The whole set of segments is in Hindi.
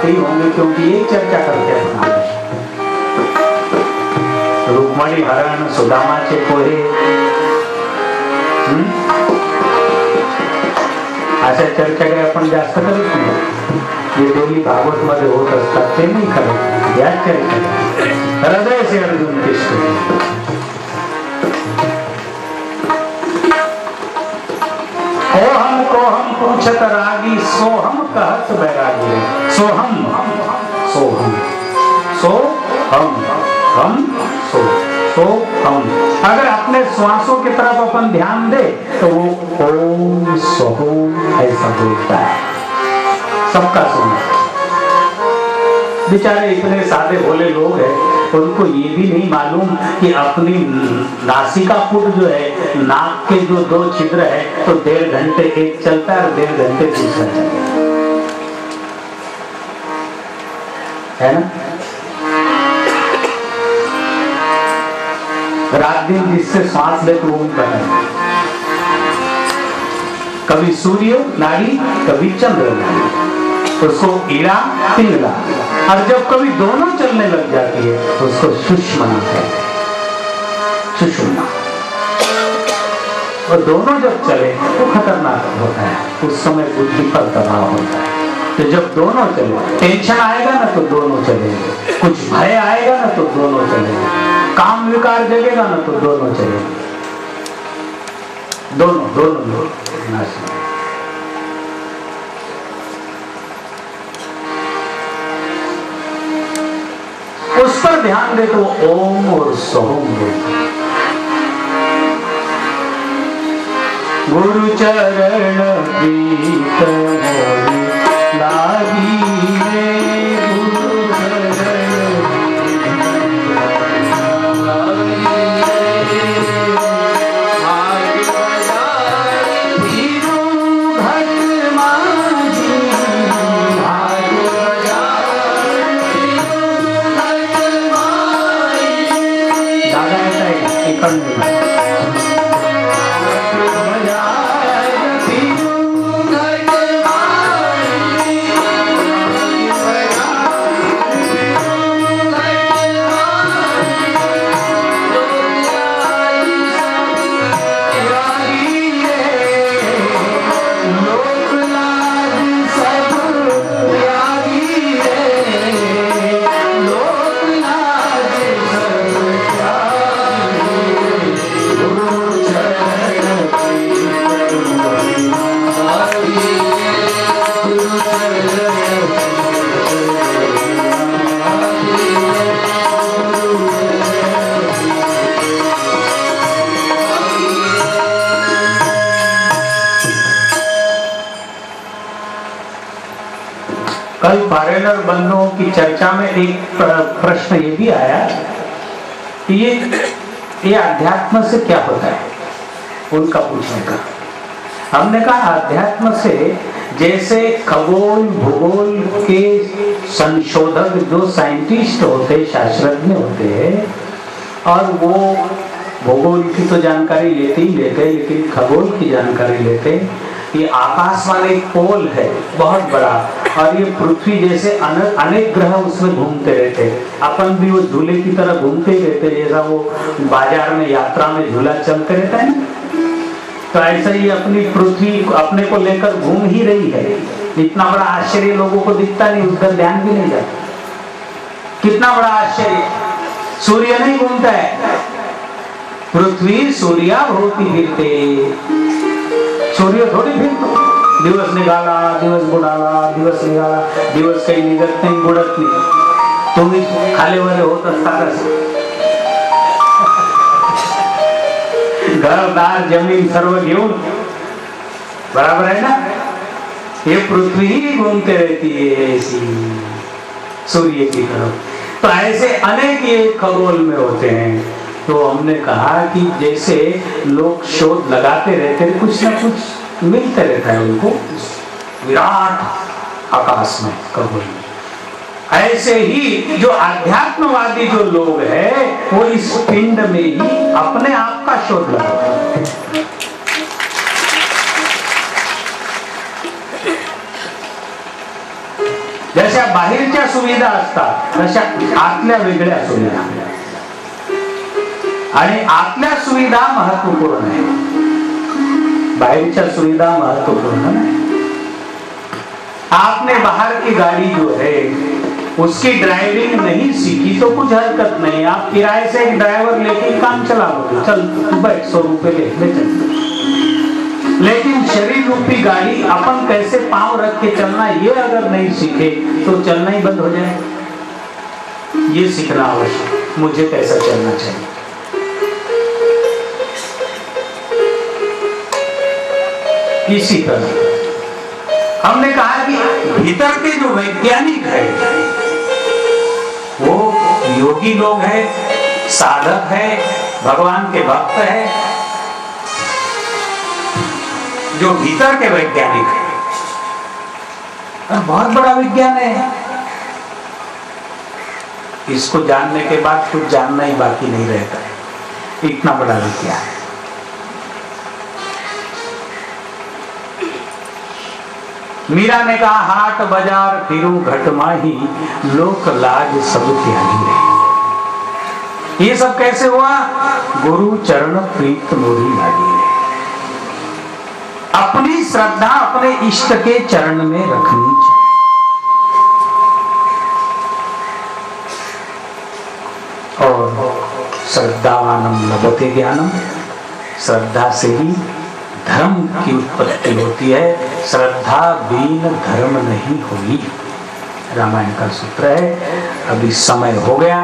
करते ही होंगे, क्योंकि ये चर्चा करते हैं। रुक्मणी हरण सुदामाचे पोहे, अशा चर्चा काही आपण जास्त करत नाही, जे दोन्ही भागवत मध्ये होत असतात ते नाही करत, या चर्चा हृदय से अर्जुन कृष्ण। ओहम को हम पूछत रागी, सोहम कहत बैरागी। सोहम सोहम सो हम सो हम। अगर अपने श्वासों की तरफ अपन ध्यान दे तो वो ओम सोहम ऐसा बोलता है, सबका सुना। बेचारे इतने सादे भोले लोग हैं, उनको ये भी नहीं मालूम कि अपनी नासिका पुट जो है, नाक के जो 2 छिद्र है, तो 1.5 घंटे एक चलता है और 1.5 घंटे दूसरा चलता है ना। रात दिन जिससे सांस ले तो वो बना, कभी सूर्य नाड़ी कभी चंद्र नाड़ी, उसको ईड़ा पिंगला, और जब कभी दोनों चलने लग जाती है तो उसको सुषुम्ना कहते हैं, सुषुम्ना। और दोनों जब चले तो खतरनाक होता है, उस समय बुद्धि पर दबाव होता है। तो जब दोनों चले, टेंशन आएगा ना तो दोनों चलेंगे, कुछ भय आएगा ना तो दोनों चलेंगे, काम विकार जगेगा ना तो दोनों चलेंगे, दोनों नाश। उस पर ध्यान दे तो ओम और सोहम बोलते। गुरु चरण प्रीत लागी रे, गुरु चरण कल फॉरेनर बंधुओं की चर्चा में एक प्रश्न ये भी आया कि ये अध्यात्म से क्या होता है, उनका पूछने का। हमने कहा अध्यात्म से जैसे खगोल भूगोल के संशोधक जो साइंटिस्ट होते, शास्त्रज्ञ होते हैं, और वो भूगोल की तो जानकारी लेते ही लेते, लेकिन खगोल की जानकारी लेते। ये आकाश वाला एक पोल है बहुत बड़ा, और ये पृथ्वी जैसे अनेक ग्रह उसमें घूमते रहते, अपन भी वो झूले की तरह घूमते ही रहते, जैसा वो बाजार में यात्रा में झूला चलते रहता है ना, तो ऐसा ही अपनी पृथ्वी अपने को लेकर घूम ही रही है। इतना बड़ा आश्चर्य लोगों को दिखता नहीं, उसका ध्यान भी नहीं जाता। कितना बड़ा आश्चर्य, सूर्य नहीं घूमता है, पृथ्वी सूर्या भोवती फिरते, सूर्य थोड़ी फिरतो। दिवस निघाला, दिवस बुडाला, दिवस निघाला, दिवस काही निघत नाही, बुडत नाही, तुम्ही खालीवर होत असतातच। घरदार जमीन सर्व घेऊन, बराबर है ना, ये पृथ्वी ही घूमते रहती है ऐसी सूर्य की तरफ। तो ऐसे अनेक ये खगोल में होते हैं। तो हमने कहा कि जैसे लोग शोध लगाते रहते हैं, कुछ ना कुछ मिलते रहता है उनको विराट आकाश में, खगोल में। ऐसे ही जो आध्यात्मवादी जो लोग हैं, वो इस पिंड में ही अपने आप का शोध लगाते हैं। जशा बाहेरच्या सुविधा असतात तशा आतल्या वेगळ्या सुविधा, आणि आतल्या सुविधा महत्वपूर्ण है, बाहरच्या सुविधा महत्वपूर्ण नहीं। आपने बाहर की गाड़ी जो है उसकी ड्राइविंग नहीं सीखी तो कुछ हरकत नहीं, आप किराए से एक ड्राइवर लेके काम चला लो, चल तू बैठ 100 रुपए ले चल। लेकिन शरीर रूपी गाड़ी अपन कैसे पांव रख के चलना ये अगर नहीं सीखे तो चलना ही बंद हो जाए। ये सीखना आवश्यक, मुझे कैसा चलना चाहिए। इसी तरह हमने कहा कि भीतर के जो वैज्ञानिक है वो योगी लोग हैं, साधक है, भगवान के भक्त है। जो भीतर के वैज्ञानिक है बहुत बड़ा विज्ञान है, इसको जानने के बाद कुछ जानना ही बाकी नहीं रहता है, इतना बड़ा विज्ञान है। मीरा ने कहा हाट बाजार फिरू घट माही, लोक लाज सब त्यागी रहे। ये सब कैसे हुआ? गुरु चरण प्रीत मोरी लागी रहे। अपनी श्रद्धा अपने इष्ट के चरण में रखनी चाहिए। और श्रद्धावानम लभते ज्ञानम, श्रद्धा से ही धर्म की उत्पत्ति होती है, श्रद्धा बिन धर्म नहीं होगी, रामायण का सूत्र है। अभी समय हो गया,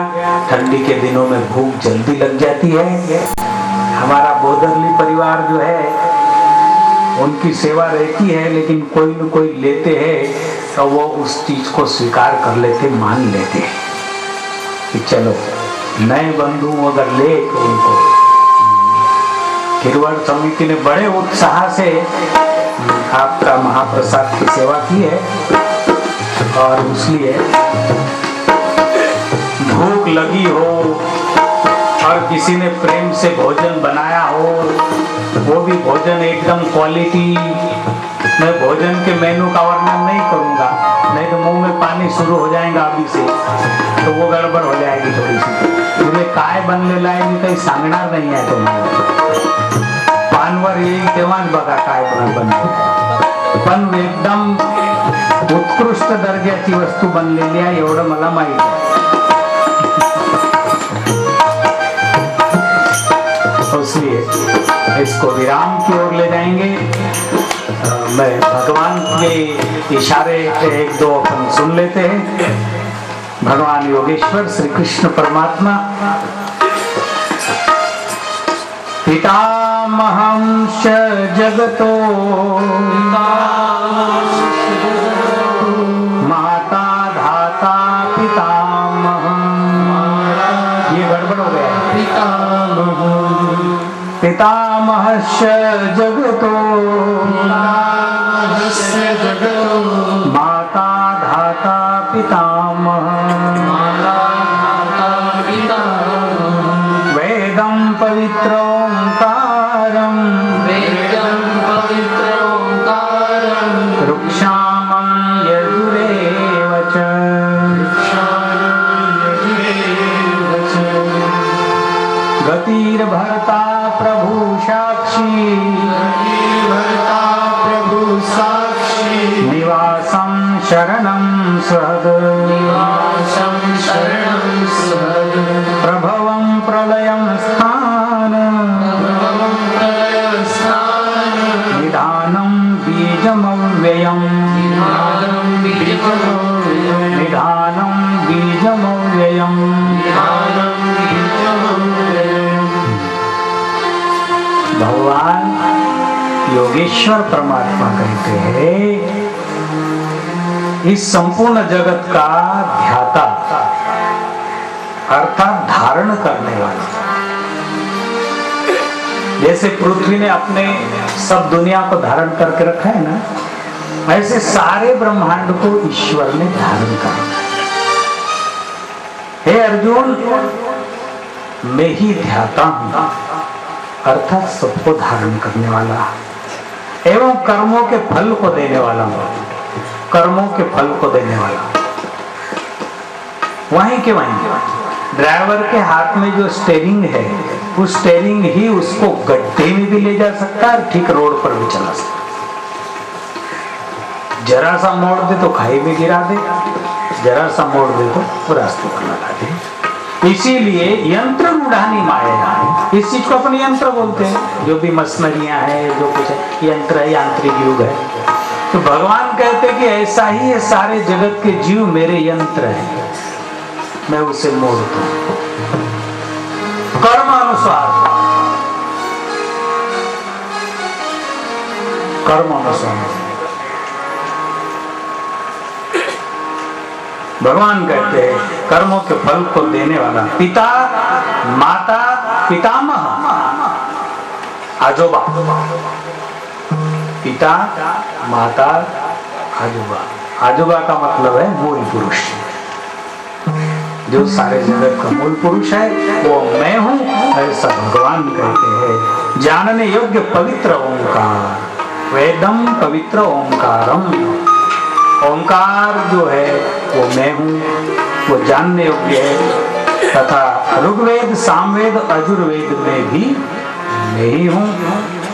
ठंडी के दिनों में भूख जल्दी लग जाती है। हमारा बोदरली परिवार जो है उनकी सेवा रहती है, लेकिन कोई न कोई लेते हैं तो वो उस चीज को स्वीकार कर लेते, मान लेते हैं कि चलो नए बंधु अगर ले तो उनको। खिरवाड़ समिति ने बड़े उत्साह से आपका महाप्रसाद की सेवा की है, और इसलिए भूख लगी हो और किसी ने प्रेम से भोजन बनाया हो, वो भी भोजन एकदम क्वालिटी। मैं भोजन के मेनू का वर्णन नहीं करूंगा, नहीं तो मुंह में पानी शुरू हो जाएगा अभी से, तो वो गड़बड़ हो जाएगी थोड़ी सी। मुझे काय बनलेला आहे मी काही सांगणार नाही आहे तुम्हाला, पानवर येईल तेव्हाच बघा काय बनतो, पण एकदम उत्कृष्ट दर्जाची वस्तू बनलेली आहे एवढं मला माहिती आहे। इसलिए इसको विराम की ओर ले जाएंगे। मैं भगवान के इशारे एक दो अपन सुन लेते हैं। भगवान योगेश्वर श्री कृष्ण परमात्मा पितामहं च जगतो माता धाता पितामहं, ये गड़बड़ हो गया। पितामहस्य जगतो माता धाता पितामहं, वेदं पवित्रोंकारं रुक्षामं यजुरेव च, गतिर्भर्ता प्रभु साक्षी, निवासं शरणं सहद, प्रभवं प्रलयं स्थानं, निधानं बीजमव्ययम्, निधानं बीजमव्ययम्। भगवान योगेश्वर परमात्मा कहते हैं इस संपूर्ण जगत का ध्याता अर्थात धारण करने वाला। जैसे पृथ्वी ने अपने सब दुनिया को धारण करके रखा है ना, ऐसे सारे ब्रह्मांड को ईश्वर ने धारण कर रखा है। हे अर्जुन, मैं ही ध्याता हूं, अर्थात सबको धारण करने वाला एवं कर्मों के फल को देने वाला हूं, कर्मों के फल को देने वाला। वहीं के वहीं ड्राइवर के हाथ में जो स्टेयरिंग है, उस स्टेयरिंग ही उसको गड्ढे में भी ले जा सकता है, ठीक रोड पर भी चला सकता है। जरा सा मोड़ दे तो खाई में गिरा दे, जरा सा मोड़ दे तो रास्ते पर लगा दे। इसीलिए यंत्र रूढ़ानी माया है, इस चीज को अपन यंत्र बोलते हैं। जो भी मशीनरियां हैं, जो कुछ है, यंत्र है, यांत्रिक युग है। तो भगवान कहते कि ऐसा ही है, सारे जगत के जीव मेरे यंत्र हैं, मैं उसे मोड़ता हूं कर्म अनुसार। कर्म अनुसार भगवान कहते हैं कर्मों के फल को देने वाला पिता, माता, पितामह, आजोबा। पिता, माता, आजोबा। आजोबा का मतलब है मूल पुरुष। जो सारे जगत का मूल पुरुष है वो मैं हूं, ऐसा भगवान कहते हैं। जानने योग्य पवित्र ओंकार, वेदम पवित्र ओंकारम। ओंकार जो है वो मैं हूं, वो जानने योग्य है। तथा ऋग्वेद, सामवेद, अजुर्वेद में भी मैं ही हूं।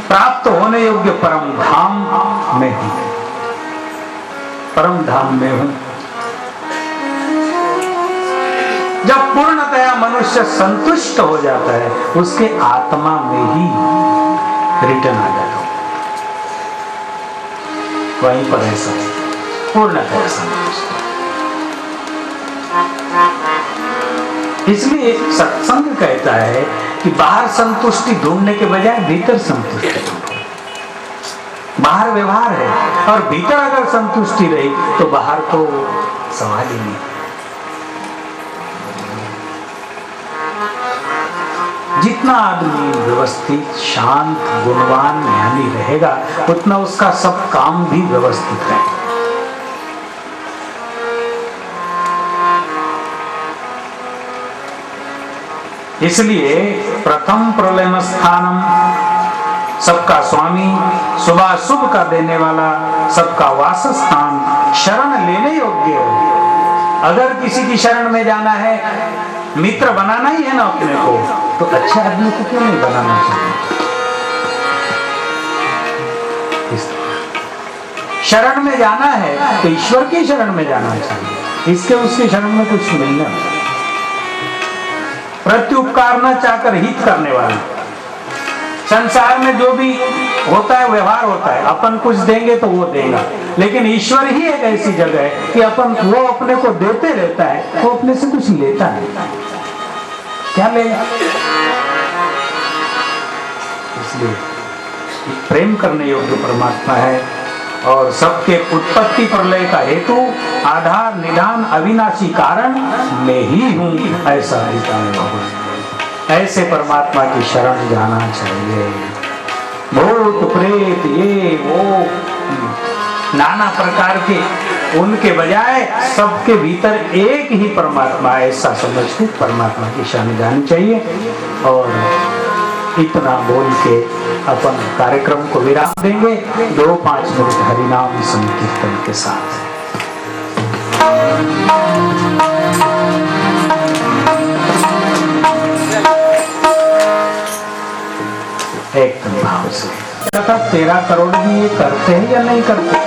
प्राप्त होने योग्य परम धाम मैं हूं, परम धाम में हूं। जब पूर्णतया मनुष्य संतुष्ट हो जाता है, उसके आत्मा में ही रिटर्न आ जाता है, वहीं पर ऐसा पूर्णतया संतुष्ट। इसलिए सत्संग कहता है कि बाहर संतुष्टि ढूंढने के बजाय भीतर संतुष्टि ढूंढो। बाहर व्यवहार है और भीतर अगर संतुष्टि रही तो बाहर तो सवाल ही नहीं। जितना आदमी व्यवस्थित, शांत, गुणवान, ज्ञानी रहेगा, उतना उसका सब काम भी व्यवस्थित रहेगा। इसलिए प्रथम प्रलय स्थानम, सबका स्वामी, सुबह शुभ का देने वाला, सबका वासस्थान, शरण लेने योग्य। अगर किसी की शरण में जाना है, मित्र बनाना ही है ना अपने को, तो अच्छे आदमी को क्यों नहीं बनाना चाहिए? शरण में जाना है तो ईश्वर की शरण में जाना चाहिए, इसके उसकी शरण में कुछ नहीं है। प्रत्युपकार न चाहकर हित करने वाला। संसार में जो भी होता है व्यवहार होता है, अपन कुछ देंगे तो वो देगा, लेकिन ईश्वर ही एक ऐसी जगह है कि अपन वो अपने को देते रहता है, वो अपने से कुछ लेता है, क्या लेगा? इसलिए प्रेम करने योग्य परमात्मा है और सबके उत्पत्ति प्रलय का हेतु, आधार, निदान, अविनाशी कारण मैं ही हूं, ऐसा ऐसे परमात्मा की शरण जाना चाहिए। भूत प्रेत ये वो नाना प्रकार के, उनके बजाय सबके भीतर एक ही परमात्मा, ऐसा समझ के परमात्मा की शरण जानी चाहिए। और इतना बोल के अपन कार्यक्रम को विराम देंगे 2-5 मिनट हरिनाम संकीर्तन के साथ। एकदम भाव से 13 करोड़ भी ये करते हैं या नहीं करते?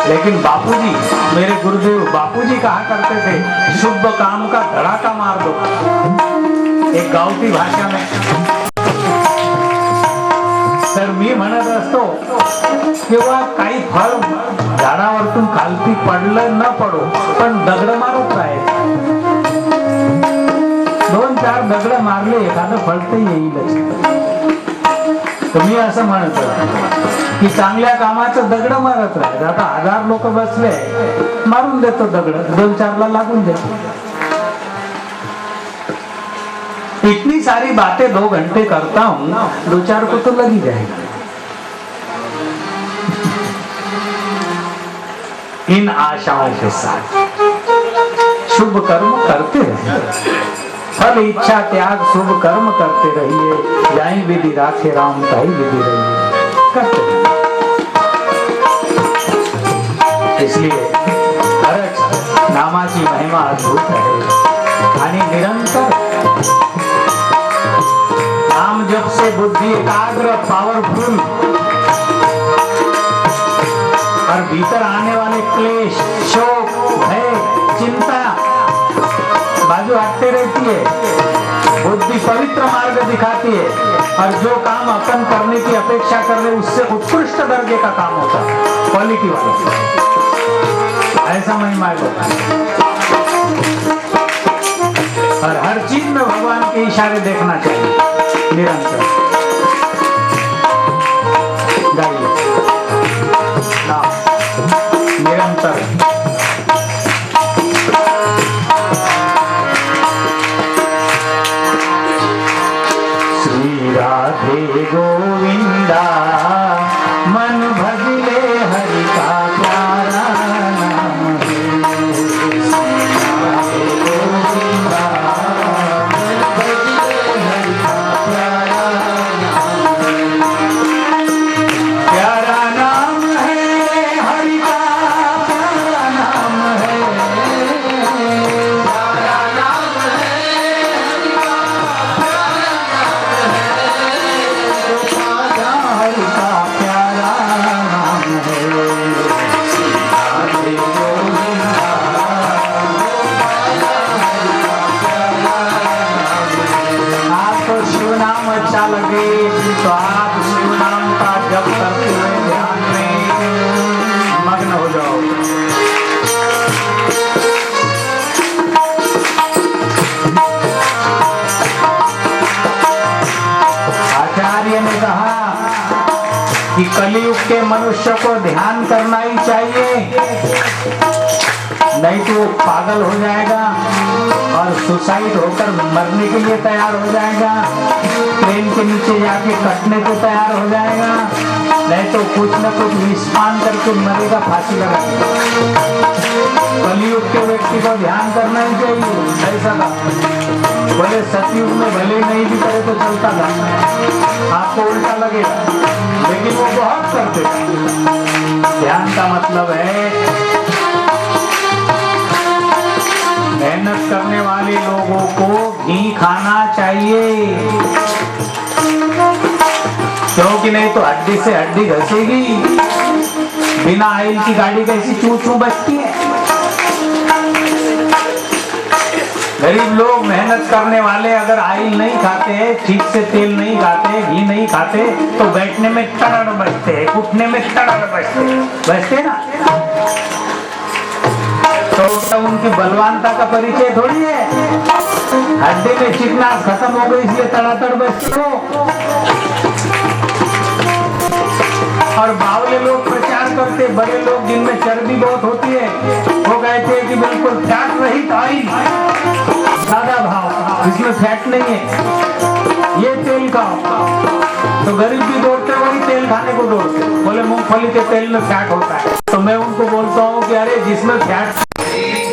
लेकिन बापूजी, मेरे गुरुदेव बापूजी कहा करते थे, शुभ काम का धड़ाका मार दो। एक गावठी भाषा में तर मी म्हणत असतो किंवा काही फळ झाडावरतून खालती पडलं न पडो, पण दगड मारत राहायचं। 2-4 दगड मारले, एखादं फळ तर येईलच। तुम्ही असं म्हणतो की चांगल्या कामाचं दगड मारत राहायचं। आता 1000 लोक बसले, मारून देतो दगड, 2-4 ला लागून देतो। इतनी सारी बातें 2 घंटे करता हूं, 2-4 को तो लग ही जाएगा। इन आशाओं के साथ शुभ कर्म करते रहिए, फल इच्छा त्याग शुभ कर्म करते रहिए। जाई विधि राखे राम, ताई विधि रहिए, करते रहिए। इसलिए अद्भुत आहे. आणि निरंतर नाम जप से बुद्धि एकाग्र पावरफुल और भीतर आने वाले क्लेश, शोक, भय, चिंता बाजू हटते रहती है. बुद्धि पवित्र मार्ग दिखाती है और जो काम अपन करने की अपेक्षा कर रहे उससे उत्कृष्ट दर्जे का काम होता है, क्वालिटी वाला. ऐसा महिमा होता है. और हर चीज में भगवान के इशारे देखना चाहिए निरंतर. गाइए निरंतर श्री राधे गोविंदा मन भजले हरि का प्यारा नाम है. श्री राधे गोविंदा मन भजले हरि का प्यारा नाम है. प्यारा नाम है हरि का, प्यारा नाम है. प्यारा नाम है हरि का, प्यारा नाम है. जो पाया हरि का प्यारा नाम है. राधे गोविंदा आपको शिव नाम अच्छा लगे तो आप शिव नाम का जप करते हुए ध्यान में मग्न हो जाओ. आचार्य ने कहा कि कलयुग के मनुष्य को ध्यान करना ही चाहिए, नहीं तो वो पागल हो जाएगा और सुसाइड होकर मरने के लिए तैयार हो जाएगा, ट्रेन के नीचे जाके कटने को तैयार हो जाएगा, नहीं तो कुछ न कुछ विस्पान करके मरेगा, फांसी लगाएगा. कलयुग के व्यक्ति को ध्यान करना ही चाहिए. ऐसा था बोले सतयुग में भले नहीं भी करे तो चलता था, आपको उल्टा लगेगा, लेकिन वो बहुत करते थे. ध्यान का मतलब है मेहनत करने वाले लोगों को घी खाना चाहिए, क्योंकि नहीं तो हड्डी से हड्डी घसेगी. बिना आयल की गाड़ी कैसी चू चू बजती है. गरीब लोग मेहनत करने वाले अगर आयल नहीं खाते, ठीक से तेल नहीं खाते, घी नहीं खाते तो बैठने में तड़ड़ बजते हैं, उठने में तड़ड़ बजते ना. तो उनकी बलवानता का परिचय थोड़ी है. हड्डी में चिकनास खत्म हो गई इसलिए तड़ातड़ बजते हो. और बावले लोग प्रचार करते, बड़े लोग जिनमें चर्बी बहुत होती है वो कहते हैं कि बिल्कुल फैट रहित ऑयल, सादा भाव, इसमें फैट नहीं है, ये तेल खाओ. तो गरीब भी दौड़ते वही तेल खाने को दौड़ते, बोले मूंगफली के तेल में फैट होता है. तो मैं उनको बोलता हूँ कि अरे जिसमें फैट Hare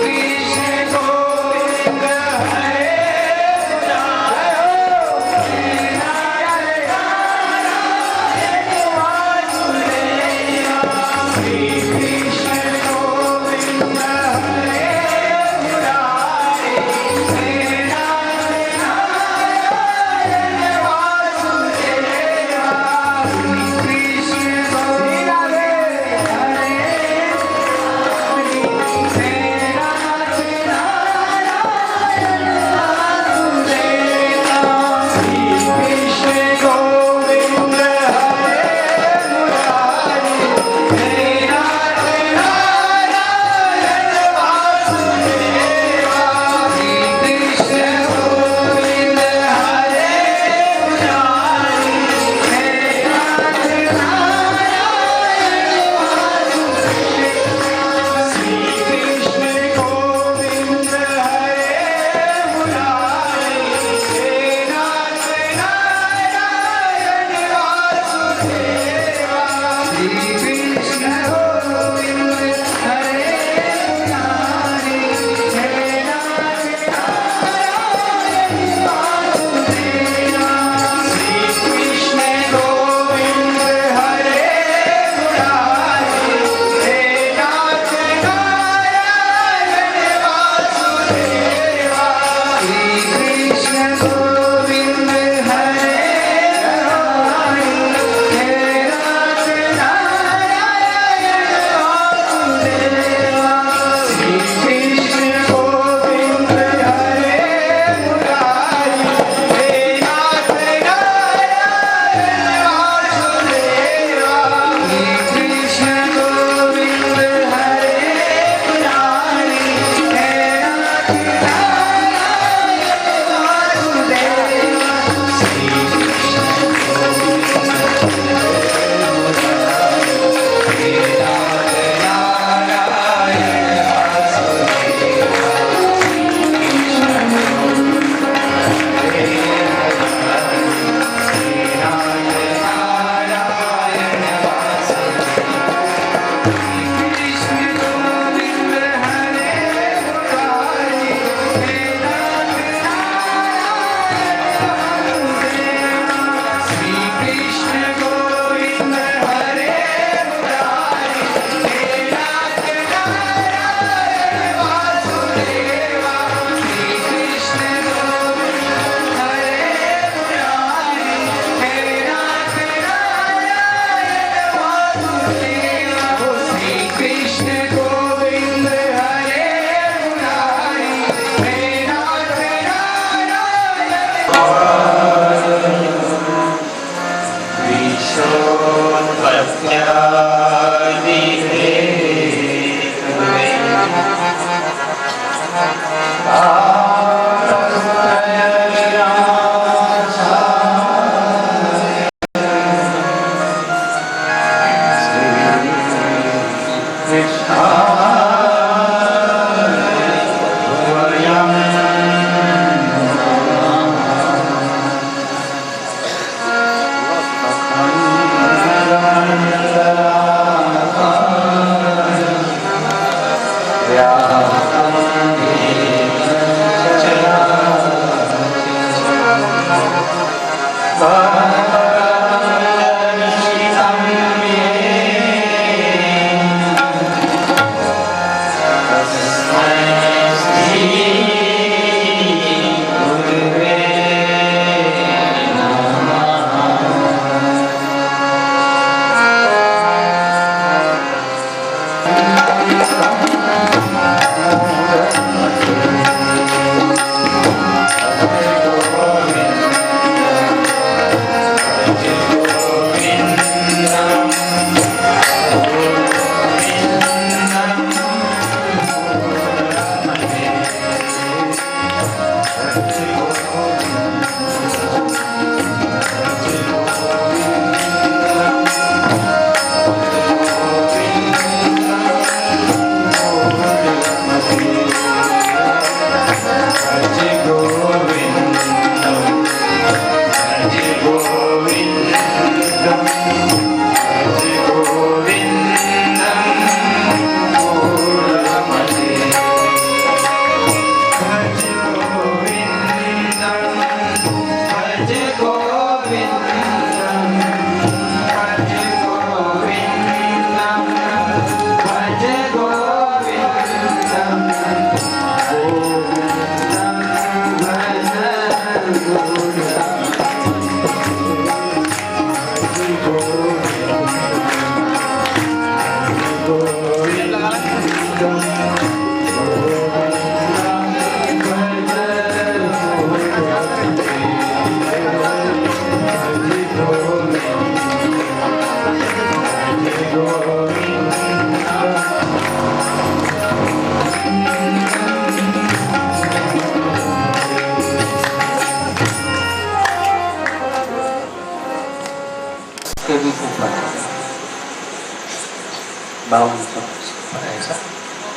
ऐसा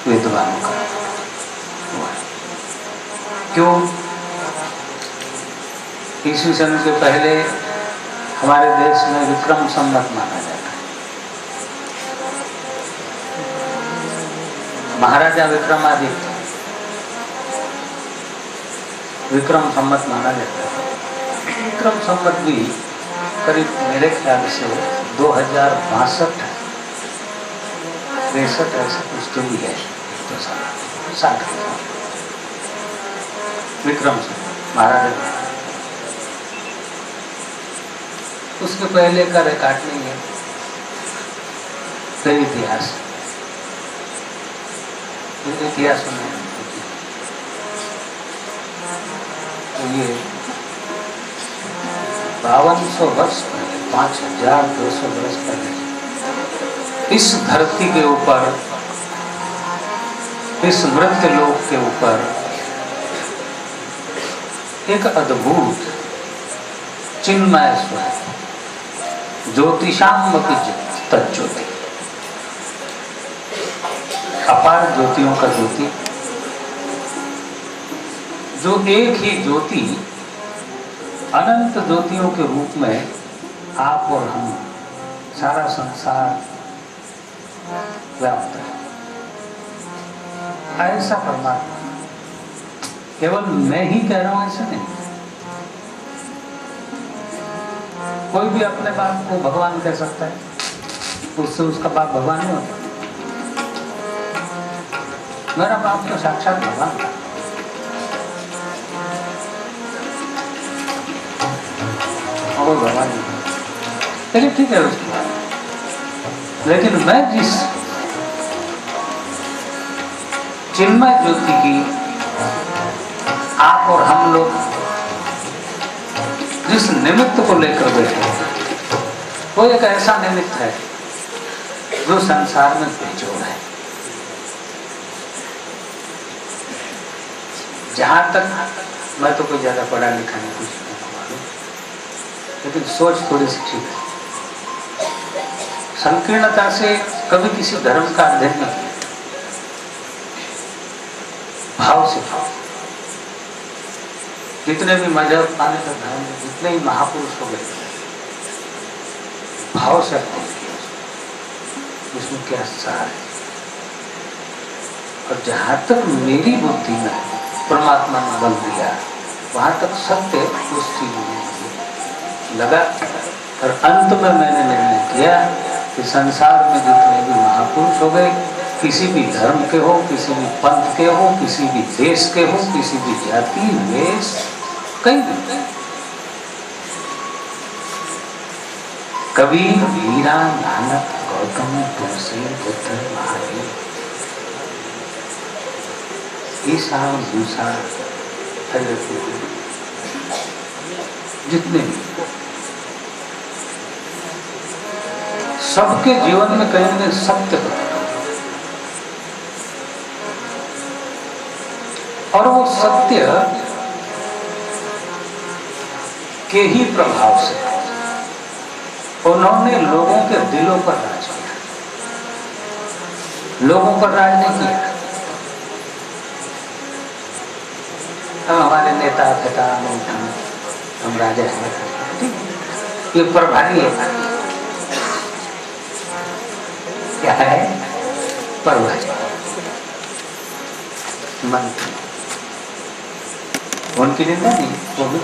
विद्वानों का क्यों? ईस्वी सन से पहले हमारे देश में विक्रम संवत माना जाता है। महाराजा विक्रमादित्य विक्रम संवत माना जाता है। विक्रम संवत भी करीब मेरे ख्याल से 2062 63 ऐसा कुछ तो भी है। तो 60 विक्रम संवत महाराजा, उसके पहले का रिकॉर्ड नहीं है। फिर इतिहास में तो ये 5200 वर्ष पहले, 5200 वर्ष पहले इस धरती के ऊपर, इस मृत लोक के ऊपर एक अद्भुत चिन्मय स्वरूप ज्योतिषामपि तज्ज्योति, अपार ज्योतियों का ज्योति, जो एक ही ज्योति अनंत ज्योतियों के रूप में आप और हम, सारा संसार वह होता है। ऐसा परमात्मा केवल मैं ही कह रहा हूं ऐसा नहीं। कोई भी अपने बाप को भगवान कह सकता है, उससे उसका बाप भगवान नहीं होता। मेरा बाप तो साक्षात भगवान था। और भगवान नहीं, चलिए ठीक है उसकी बात। लेकिन मैं जिस चिन्मय ज्योति की आप और हम लोग जिस निमित्त को लेकर बैठे, वो एक ऐसा निमित्त है जो संसार में बेजोड़ है। जहां तक मैं तो कोई ज्यादा पढ़ा लिखा नहीं, कुछ नहीं मालूम, लेकिन सोच थोड़ी सी ठीक है। संकीर्णता से कभी किसी धर्म का अध्ययन नहीं किया, भाव से भाव। जितने भी मजहब पाने का धर्म, जितने ही महापुरुष हो गए, भाव से अध्ययन किया उसमें क्या सार है। और जहां तक मेरी बुद्धि में परमात्मा ने बल दिया, वहां तक सत्य उस चीज में लगा। और अंत में मैंने निर्णय किया कि संसार में जितने भी महापुरुष हो गए, किसी भी धर्म के हो, किसी भी पंथ के हो, किसी भी देश के हो, किसी भी जाति वेश, कहीं भी, कबीर, मीरा, नानक, गौतम, तुलसी, बुद्ध, महावीर, ईसा, मूसा, जितने भी, सबके जीवन में कहीं न सत्य होता, और वो सत्य के ही प्रभाव से उन्होंने लोगों के दिलों पर राज किया, लोगों पर राज नहीं किया। हम हमारे नेता पिता हम राजा हैं, ये प्रभारी है, क्या है प्रभारी, मंत्री, उनकी निंदा नहीं, वो भी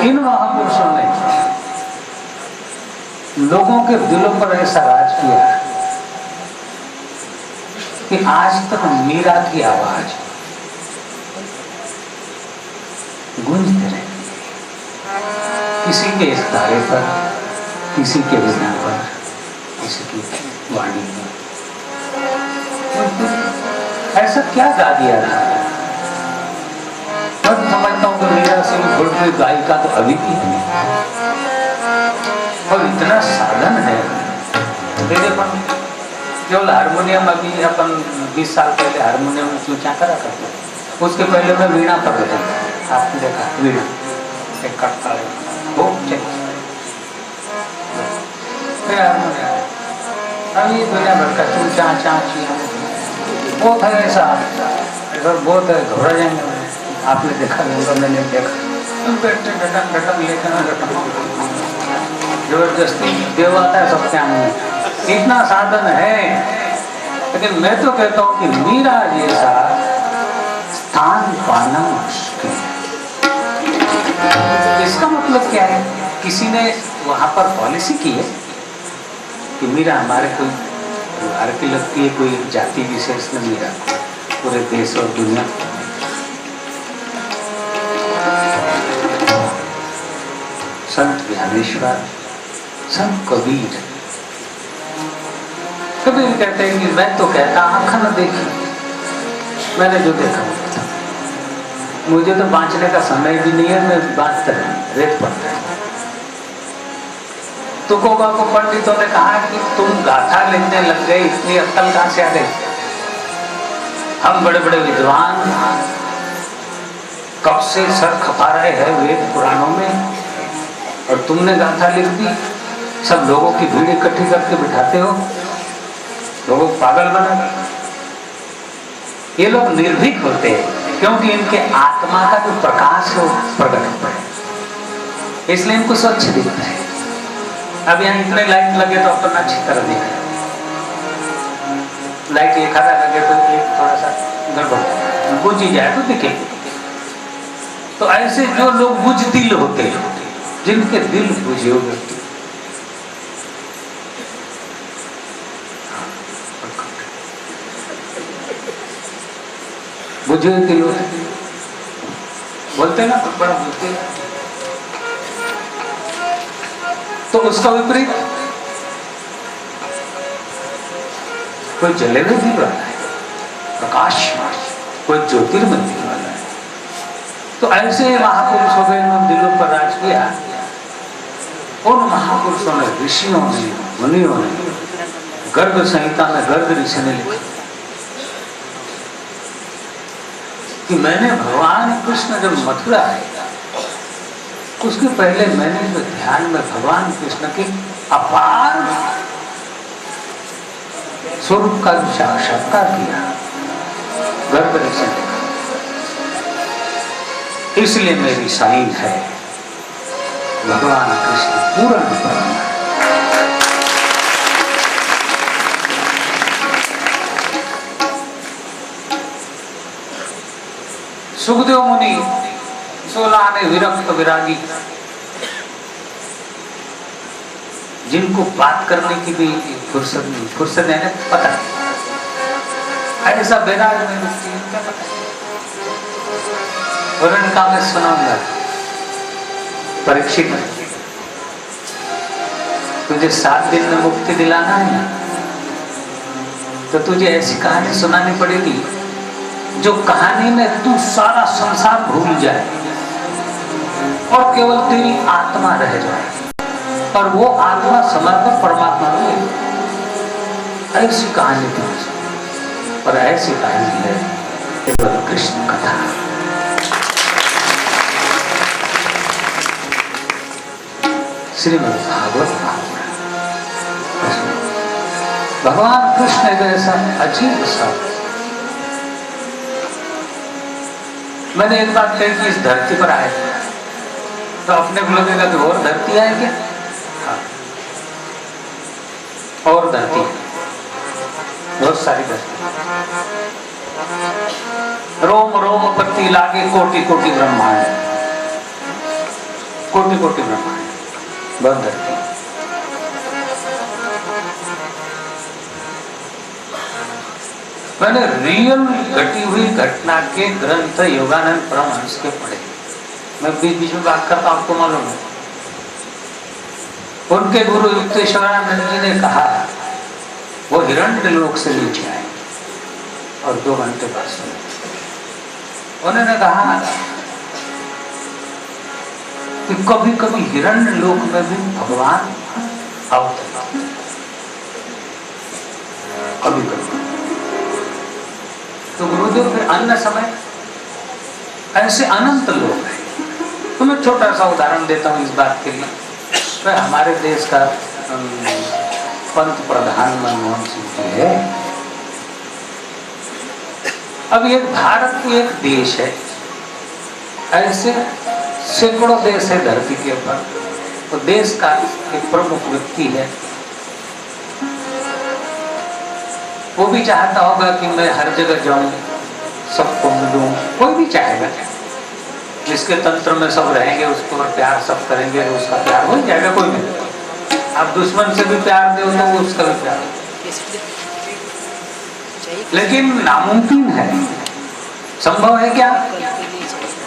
इन महापुरुषों ने लोगों के दिलों पर ऐसा राज किया कि आज तक मीरा की आवाज गूंजते रहती है, किसी के इस तारे पर, किसी के वीणा पर, किसी की वाणी पर। ऐसा क्या गा दिया था? मैं समझता हूँ कि मीरा सिंह भोजपुरी गायिका तो अभी भी है, और इतना साधन है। देखिए अपन केवल हारमोनियम, अभी अपन 20 साल पहले हारमोनियम में क्या करा करते, उसके पहले मैं वीणा पर बैठा था। आपने देखा वीणा एक कटता है वो हारमोनियम, अभी दुनिया भर का चूचा चाची बहुत है, ऐसा बहुत है, घबरा जाएंगे। आपने देखा होगा, मैंने देखा, बैठे घटन घटन लेकर जबरदस्ती देव आता है सबके आने, इतना साधन है। लेकिन मैं तो कहता हूँ कि मीरा जैसा स्थान पाना मुश्किल है। इसका मतलब क्या है? किसी ने वहां पर पॉलिसी की है कि मीरा हमारे कोई व्यवहार की लगती है, कोई जाति विशेष ने मीरा पूरे देश और दुनिया। संत ज्ञानेश्वर, संत कबीर कहते हैं कि मैं तो कहता आंख न देखी, मैंने जो देखा मुझे तो बांचने का समय भी नहीं है, मैं बांचता नहीं, रेत पड़ता है। तुकोबा को पंडितों ने कहा कि तुम गाथा लिखने लग गए, इतनी अक्ल कहां से आ गई? हम बड़े बड़े विद्वान कब से सर खपा रहे हैं वेद पुराणों में, और तुमने गाथा लिख दी, सब लोगों की भीड़ इकट्ठी करके बिठाते हो। लोगों को पागल बना देगा। ये लोग निर्भीक होते हैं क्योंकि इनके आत्मा का जो प्रकाश है वो प्रकट होता है, इसलिए इनको स्वच्छ दिखता है। अब यहाँ इतने लाइट लगे तो अपना अच्छी तरह दिखा, लाइट एक आधा लगे तो एक थोड़ा सा गड़बड़ बुझ ही जाए तो दिखे। तो ऐसे जो लोग बुझदिल होते हैं, जिनके दिल बुझे हुए, बुझे दिल होते बोलते ना बड़ा बुझते, तो उसका विपरीत कोई जले हुए दिल वाला है, प्रकाशमान, कोई ज्योतिर्मय वाला है। तो ऐसे महापुरुषों ने दिलों पर राज किया। उन महापुरुषों ने, ऋषियों ने, मुनियों ने, गर्ग संहिता में गर्ग ऋषि ने लिखा कि मैंने भगवान कृष्ण जब मथुरा आए उसके पहले मैंने जो ध्यान में भगवान कृष्ण के अपार स्वरूप का साक्षात्कार किया, गर्ग ऋषि ने कहा, इसलिए मेरी साइन है भगवान कृष्ण पूर्ण ब्रह्म। सुखदेव मुनि 16 आने विरक्त विरागी, जिनको बात करने की भी फुर्सत है, पता नहीं ऐसा बैराग में क्या पता। और इनका मैं सुनाऊंगा, परीक्षित तुझे 7 दिन में मुक्ति दिलाना है ना, तो तुझे ऐसी कहानी सुनानी पड़ेगी जो कहानी में तू सारा संसार भूल जाए और केवल तेरी आत्मा रह जाए और वो आत्मा समर्पण परमात्मा में। ऐसी कहानी थी और ऐसी कहानी है केवल कृष्ण कथा। श्रीमद् भागवत भगवान कृष्ण का ऐसा अजीब सा, मैंने एक बात कही कि इस धरती पर आए तो अपने को लगेगा कि और धरती है क्या? हाँ, और धरती है, बहुत सारी धरती, रोम रोम पत्ती लागे कोटि कोटि ब्रह्मांड, कोटि कोटि ब्रह्मांड, बहुत धरती। मैंने रियल घटी हुई घटना के ग्रंथ योगानंद परमहंस के पढ़े, मैं बीच बीच में बात करता हूं, आपको मालूम है। उनके गुरु युक्तेश्वरानंद जी ने कहा वो हिरण्यलोक से नीचे आए और 2 घंटे बाद सुने। उन्होंने कहा कि कभी कभी हिरण्यलोक में भी भगवान अवतरित, कभी कभी। तो गुरुदेव फिर अन्य समय ऐसे अनंत लोग हैं। तो मैं छोटा सा उदाहरण देता हूँ इस बात के लिए। तो हमारे देश का पंत प्रधान मनमोहन सिंह जी है। अब ये भारत एक देश है, ऐसे सैकड़ों देश है धरती के ऊपर। तो देश का एक प्रमुख व्यक्ति है, वो भी चाहता होगा कि मैं हर जगह जाऊं, सबको मिलूं। कोई भी चाहेगा, जिसके तंत्र में सब रहेंगे उसको और प्यार सब करेंगे तो उसका प्यार हो जाएगा। कोई नहीं, आप दुश्मन से भी प्यार दो तो वो उसका भी प्यार। लेकिन नामुमकिन है, संभव है क्या?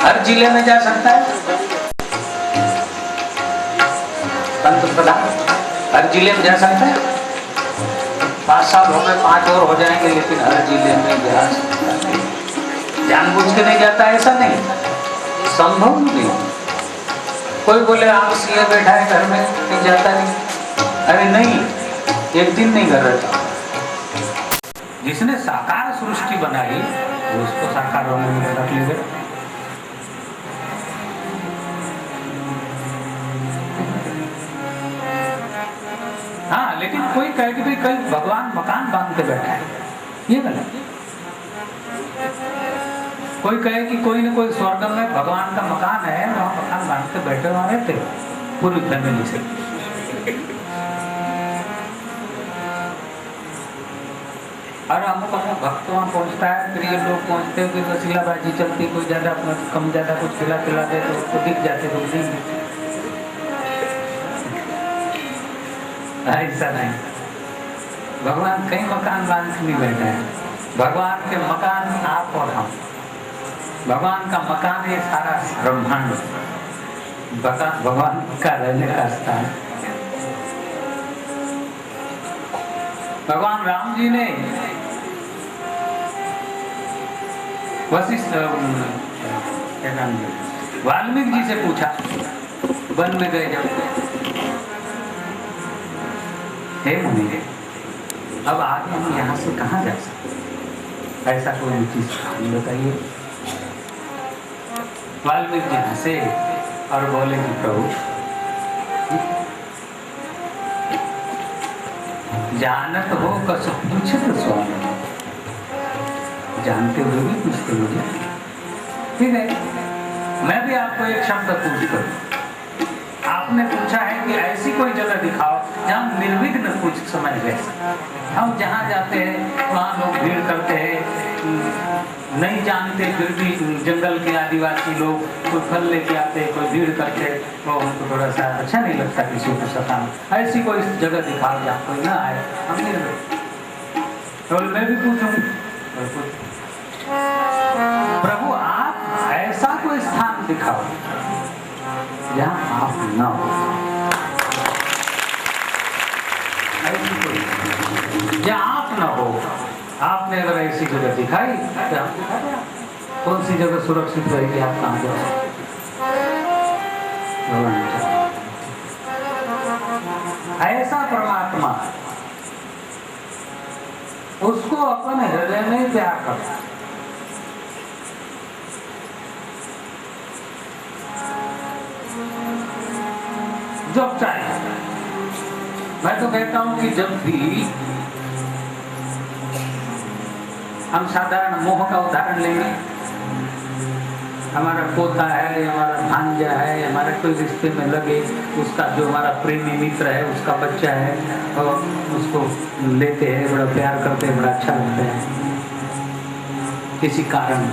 हर जिले में जा सकता है पंत प्रधान, हर जिले में जा सकता है। 5 साल हो गए, 5 और हो जाएंगे, लेकिन हर जिले में जा सकता है। जानबूझ के नहीं जाता, ऐसा नहीं, संभव नहीं। कोई बोले आप सीए बैठा है घर में, नहीं जाता नहीं। अरे नहीं, एक दिन नहीं घर रहता। जिसने साकार सृष्टि बनाई वो उसको साकार होने में रख लेगा। हाँ, लेकिन कोई कहे कि भाई कहीं भगवान मकान बांध के बैठा है, ये गलत। कोई कहे कि कोई न कोई स्वर्ग में भगवान का मकान है, वहां मकान बांध के बैठे वहां रहते पूरी फैमिली से। और अमुक अमुक भक्त वहां पहुंचता है, फिर ये लोग पहुंचते हैं, फिर वसीलाबाजी चलती, कोई ज्यादा कम ज्यादा कुछ खिला दे तो उसको दिख जाते तो नहीं। ऐसा नहीं, भगवान कहीं मकान बांध के नहीं बैठा है। भगवान के मकान आप और हम, भगवान का मकान ये सारा ब्रह्मांड, भगवान का रहने का स्थान। भगवान राम जी ने वशिष्ठ क्या नाम है, वाल्मीकि जी से पूछा, वन में गए जब, हे मुनि अब आगे हम यहाँ से कहाँ जा सकते, ऐसा कोई चीज बताइए। वाल्मीकि जी हंसे और बोले कि प्रभु जानत हो कसो पूछत स्वामी, जानते हुए भी पूछते मुझे, ठीक है। मैं भी आपको एक शब्द पूछ कर, आपने पूछा है कि ऐसी कोई जगह दिखाओ जहाँ निर्विघ्न कुछ समझ गए। हम जहाँ जाते हैं वहाँ लोग भीड़ करते हैं, नहीं जानते फिर भी जंगल के आदिवासी लोग कोई फल लेके आते, कोई भीड़ करते, वो हमको थोड़ा सा अच्छा नहीं लगता किसी को सताना। ऐसी कोई जगह दिखाओ जहाँ कोई ना आए, हम नहीं। तो मैं भी पूछूंगी प्रभु आप ऐसा कोई स्थान दिखाओ जहाँ आप ना हो, ऐसी कोई जहाँ आप ना हो। आपने अगर ऐसी जगह दिखाई तो कौन सी जगह सुरक्षित रहेगी, आप कहाँ जाओ। ऐसा परमात्मा, उसको अपन हृदय में प्यार करता, जब चाहे। मैं तो कहता हूं कि जब भी हम साधारण मोह का उदाहरण लेंगे, हमारा पोता है, हमारा भांजा है, हमारे कोई रिश्ते में लगे, उसका जो हमारा प्रेमी मित्र है, उसका बच्चा है, और उसको लेते हैं, बड़ा प्यार करते हैं, बड़ा अच्छा लगता है किसी कारण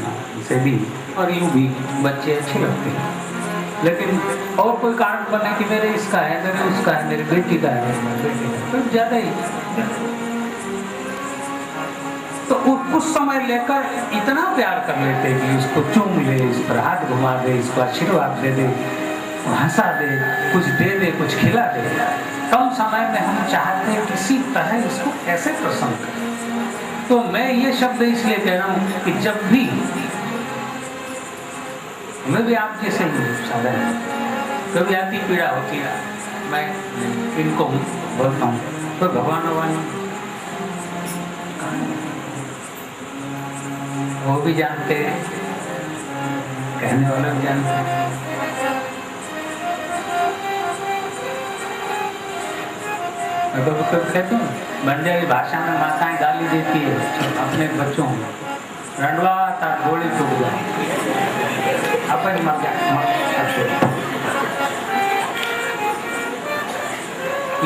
से भी, और यूं भी बच्चे अच्छे लगते हैं। लेकिन और कोई कारण बने कि मेरे इसका है, मेरे उसका है, मेरी बेटी का है, मेरे बेटे का, तो ज्यादा ही तो उस समय लेकर इतना प्यार कर लेते कि उसको चूम ले, इस पर हाथ घुमा दे, इसको आशीर्वाद दे दे, हंसा दे, कुछ दे दे, कुछ खिला दे। कम समय में हम चाहते हैं किसी तरह इसको कैसे प्रसन्न करें। तो मैं ये शब्द इसलिए कह रहा हूँ कि जब भी मैं भी आप जैसे ही साधारण कभी आती पीड़ा होती है, मैं इनको बोलता हूँ तो भगवान वो भी जानते हैं, कहने वाले भी जानते हैं। मैं तो कहता हूँ बंजारी भाषा में माताएं गाली देती है अपने बच्चों को, रंडवा था गोली टूट जाए, अपन मर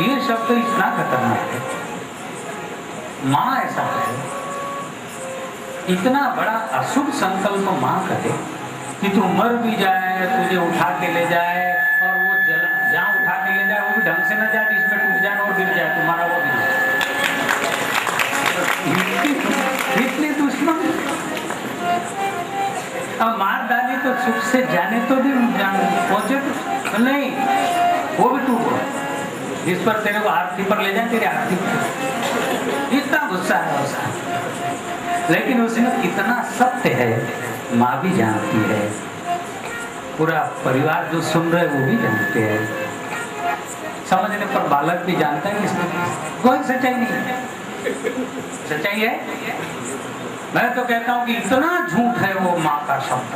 ये शब्द इतना खतरनाक है। माँ ऐसा कहे, इतना बड़ा अशुभ संकल्प माँ करे कि तू मर भी जाए, तुझे उठा के ले जाए, और वो जहाँ उठा के ले जाए वो भी ढंग से न जाए, इसमें टूट जाए और गिर जाए, तुम्हारा वो भी इतनी दुश्मन। अब मार डाली तो सुख से जाने तो भी पहुंचे तो नहीं, वो भी टूट, जिस पर तेरे को आरती पर ले जाए, तेरे आरती पर इतना गुस्सा है उसका। लेकिन उसमें कितना सत्य है माँ भी जानती है, पूरा परिवार जो सुन रहे वो भी जानते हैं, समझने पर बालक भी जानता है कि इसमें कोई सच्चाई नहीं है। सच्चाई है, मैं तो कहता हूँ कि इतना झूठ है वो माँ का शब्द।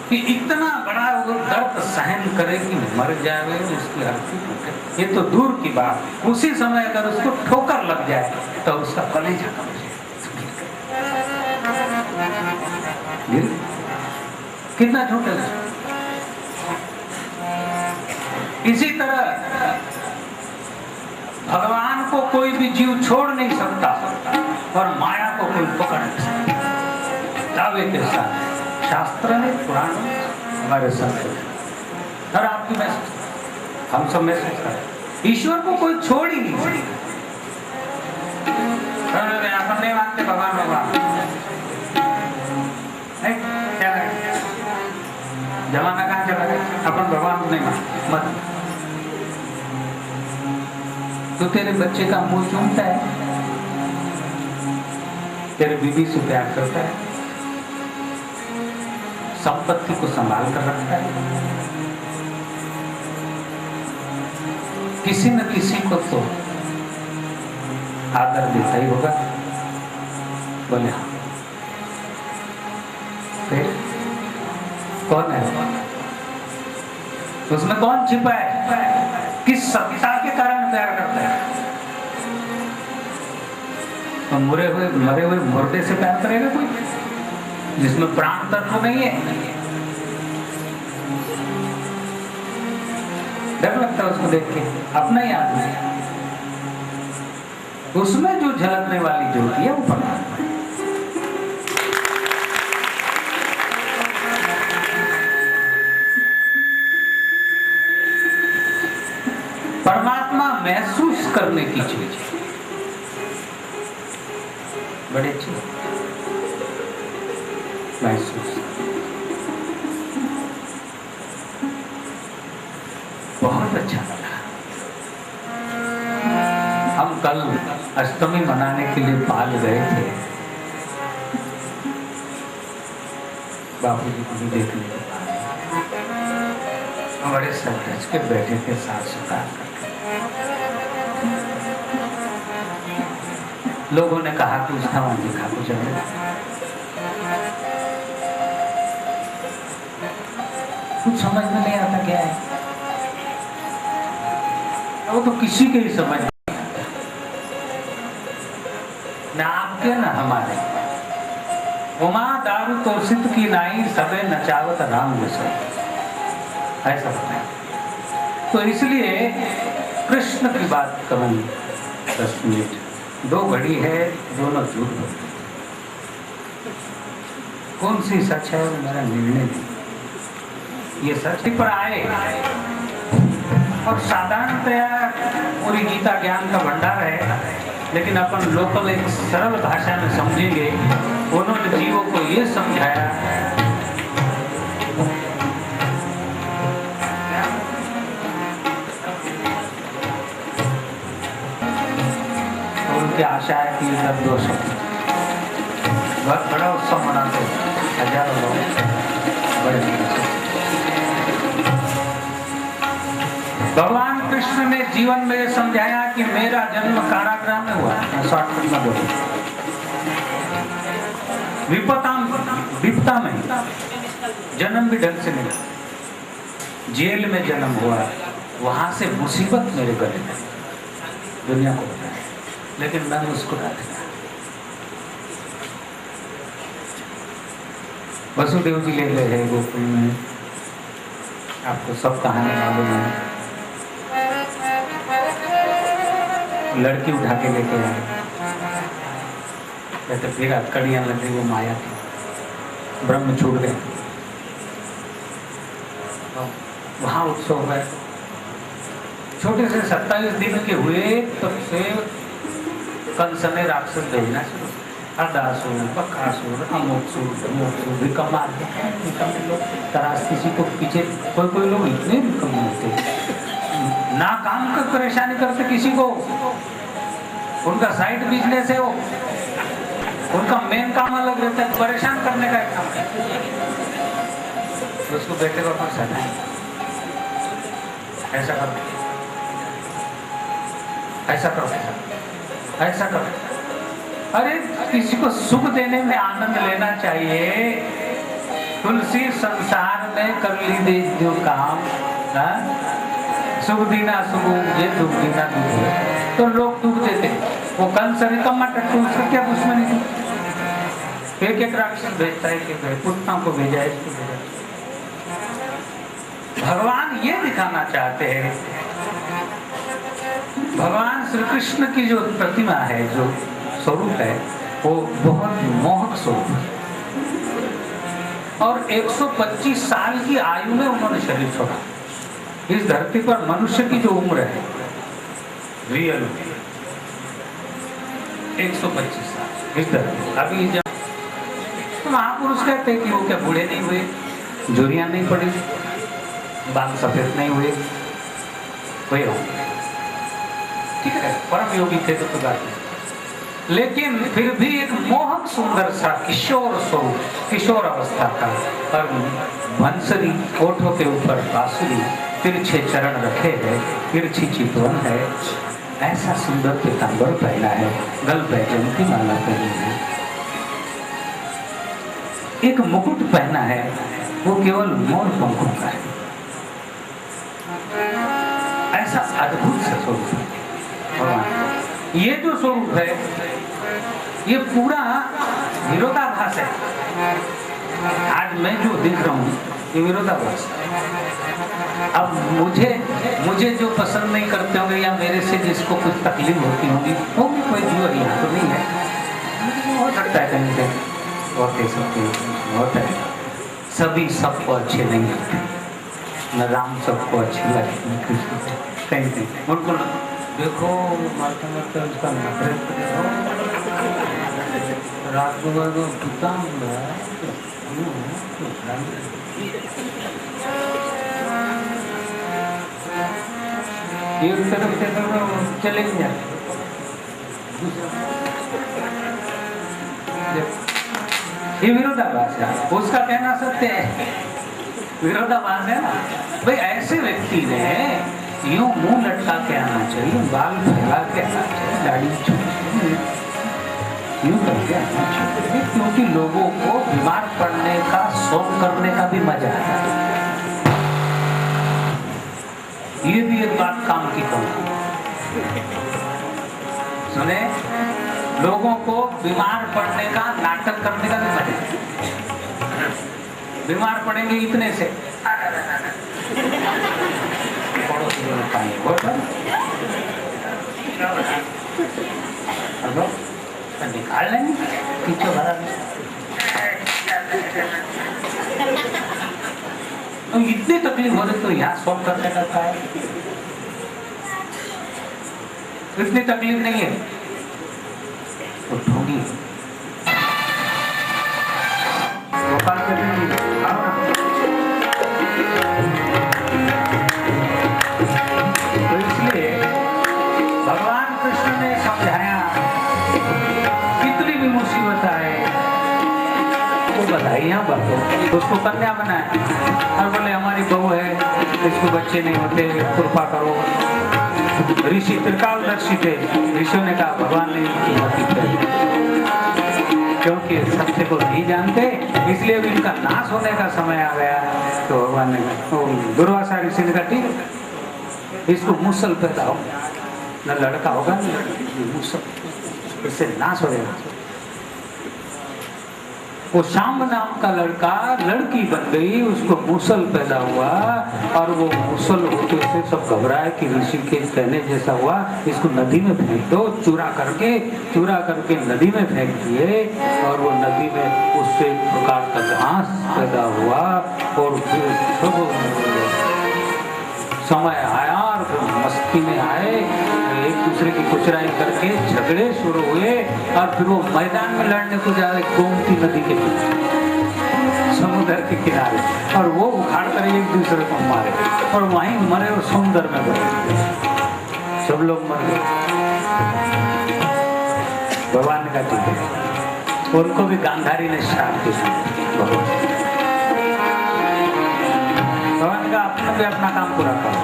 कि इतना बड़ा वो दर्द सहन करे कि मर जाए, उसकी अर्थी टूटे, ये तो दूर की बात। उसी समय अगर उसको ठोकर लग जाए तो उसका कलेजा कम जाए। कितना झूठा। इसी तरह भगवान को कोई भी जीव छोड़ नहीं सकता और माया को कोई पकड़ नहीं सकता। दावे के साथ शास्त्र ने, पुराण हमारे साथ, और आपकी महसूस, हम सब महसूस करें, ईश्वर को कोई छोड़ ही नहीं सकता। अपन नहीं मानते भगवान जमाना कहाँ चला गया, अपन भगवान को नहीं मानते। मत तो तेरे बच्चे का मुंह चूमता है, तेरे बीवी से प्यार करता है, संपत्ति को संभाल कर रखता है, किसी न किसी को तो आदर देता ही होगा। बोले हाँ, फिर कौन है उसमें, कौन छिपा है, किस सत्ता के कारण प्यार करता है? तो मरे हुए मुर्दे से प्यार करेगा कोई जिसमें प्राण तत्व नहीं है? डर लगता है उसको देख के, अपना ही आदमी है। उसमें जो झलकने वाली ज्योति है वो परमात्मा है। परमात्मा महसूस करने की चीज है, बड़े अच्छी महसूस। बहुत अच्छा लगा। हम कल अष्टमी मनाने के लिए पाल गए थे, बापूजी को भी देखने के बाद बड़े सच के बैठे थे, साथ सुधार करके। लोगों ने कहा कुछ था, वहां दिखा कुछ है, कुछ समझ में नहीं आता क्या है, वो तो किसी के ही समझ नहीं आता, न आपके न हमारे। उमा दारू तो सिद्ध की नाई, सबे नचावत राम विषय, ऐसा बताया। तो इसलिए कृष्ण की बात कमल 10 मिनट, 2 घड़ी है, दोनों झूठ बोलते, कौन सी सच है वो मेरा निर्णय नहीं। ये सच पर आए और साधारणतया पूरी गीता ज्ञान का भंडार है, लेकिन अपन लोकल एक सरल भाषा में समझेंगे। उन्होंने जीवों को ये समझाया की आशा है कि इधर 200 बहुत बड़ा उत्सव मनाते, हजारों लोग बड़े। भगवान कृष्ण ने जीवन में ये समझाया कि मेरा जन्म कारागृह में हुआ, शॉर्टकट में बोलो, विपता में जन्म भी ढंग से मिला, जेल में जन्म हुआ, वहां से मुसीबत मेरे गले में, दुनिया को बताया, लेकिन मैंने उसको डाल दिया। वसुदेव जी ले गए हैं गोकुल में, आपको सब कहानी मालूम है। लड़की उठा के लेके आए, कहते फिर अकड़ियां लग गई, वो माया थी, ब्रह्म छूट गए। वहां उत्सव हुआ, छोटे से 27 दिन के हुए, तब से कंस ने राक्षस भेजना शुरू, अदासुर, बकासुर, अमुकसुर, तमुकसुर, विकम्मा लोग तरास, किसी को पीछे, कोई लोग इतने विकम्मा होते, ना काम कर परेशानी करते किसी को, उनका साइड बिजनेस है, वो उनका मेन काम अलग रहता है, परेशान करने का एक काम है। उसको बेटे को अपन सहना है, ऐसा कर, ऐसा करो, ऐसा करो। अरे किसी को सुख देने में आनंद लेना चाहिए, तुलसी संसार में कर ली दे जो काम, सुख दीना सुख ये दुख दीना दुख, तो लोग दुख देते। वो कंस निकम्मा टट्टू, उसका क्या दुश्मनी थी? एक राक्षस भेजता है कि पुतना को भेजा, इसको भेजा। भगवान ये दिखाना चाहते हैं, भगवान श्री कृष्ण की जो प्रतिमा है, जो स्वरूप है, वो बहुत मोहक स्वरूप है। और 125 साल की आयु में उन्होंने शरीर छोड़ा। इस धरती पर मनुष्य की जो उम्र है रियल 125 साल इस धरती। अभी जब तो महापुरुष कहते हैं कि वो क्या बूढ़े नहीं हुए, झुर्रियां नहीं पड़ी, बाल सफेद नहीं हुए, वही हो, ठीक है, परम योगी थे तो बात नहीं। लेकिन फिर भी एक मोहक सुंदर सा किशोर स्वरूप, किशोर अवस्था का, और बंसरी ओठों के ऊपर बांसुरी, तिरछे चरण रखे हैं, तिरछी चितवन है, ऐसा सुंदर पीतांबर पहना है, गल पे जयंती माला पहनी है, एक मुकुट पहना है, वो केवल मोर पंखों का है। ऐसा अद्भुत सा स्वरूप है भगवान। ये जो स्वरूप है ये पूरा विरोधाभास है। आज मैं जो दिख रहा हूँ ये विरोधाभास है। अब मुझे जो पसंद नहीं करते होंगे या मेरे से जिसको कुछ तकलीफ होती होगी वो भी कोई जीव यहाँ तो नहीं है, हो सकता है कहीं से होते सकते होता है। सभी सबको अच्छे नहीं लगते, न राम सबको अच्छी लगती है, कृष्ण कहीं कहीं बिल्कुल देखो मारते मारते उसका नफरत रात को एक तरफ से चले गया, ये विरोधाभास है, उसका कहना सत्य है, विरोधाभास है ना भाई। ऐसे व्यक्ति ने यूं मुंह लटका के आना चाहिए, बाल फैला के आना चाहिए, दाढ़ी यूं करके आना चाहिए, क्योंकि लोगों को बीमार पड़ने का शौक करने का भी मजा आता है। ये भी एक बात काम की कहूँ, सुने, लोगों को बीमार पड़ने का नाटक करने का भी मजा है। बीमार पड़ेंगे इतने से निकाल लेंगे पीछे भरा, तो इतनी तकलीफ हो रही तो यहाँ सॉल्व करने का है, इतनी तकलीफ नहीं है तो ठोगी गोपाल के तो इसलिए भगवान कृष्ण ने समझाया कितनी भी मुसीबत आए तो बधाइयाँ बांटो, उसको कन्या बनाए और बोले हमारी बहू है, इसको बच्चे नहीं होते, कृपा करो। ऋषि त्रिकालदर्शी थे, ऋषियों ने कहा भगवान ने क्योंकि सत्य को नहीं जानते इसलिए भी इनका नाश होने का समय आ गया। तो भगवान ने दुर्वासा ऋषि ने कहा ठीक इसको मूसल पैदा हो, न लड़का होगा न लड़की, मूसल, इससे नाश हो जाएगा। वो शाम नाम का लड़का लड़की बन गई, उसको मूसल पैदा हुआ और वो मूसल होते से सब घबराए कि ऋषि के कहने जैसा हुआ, इसको नदी में फेंक दो, चूरा करके नदी में फेंक दिए और वो नदी में उससे एक प्रकार का घास पैदा हुआ और फिर समय आया और मस्ती में आए, एक दूसरे की कुचराई करके झगड़े शुरू हुए और फिर वो मैदान में लड़ने को जा रहे गोमती नदी के समुद्र के किनारे, और वो उखाड़ कर एक दूसरे को मारे और वहीं मरे और समुद्र में गए, सब लोग मर गए। भगवान ने कहा ठीक है, उनको भी गांधारी ने श्राप दिया। भगवान ने कहा अपने भी अपना काम पूरा करो।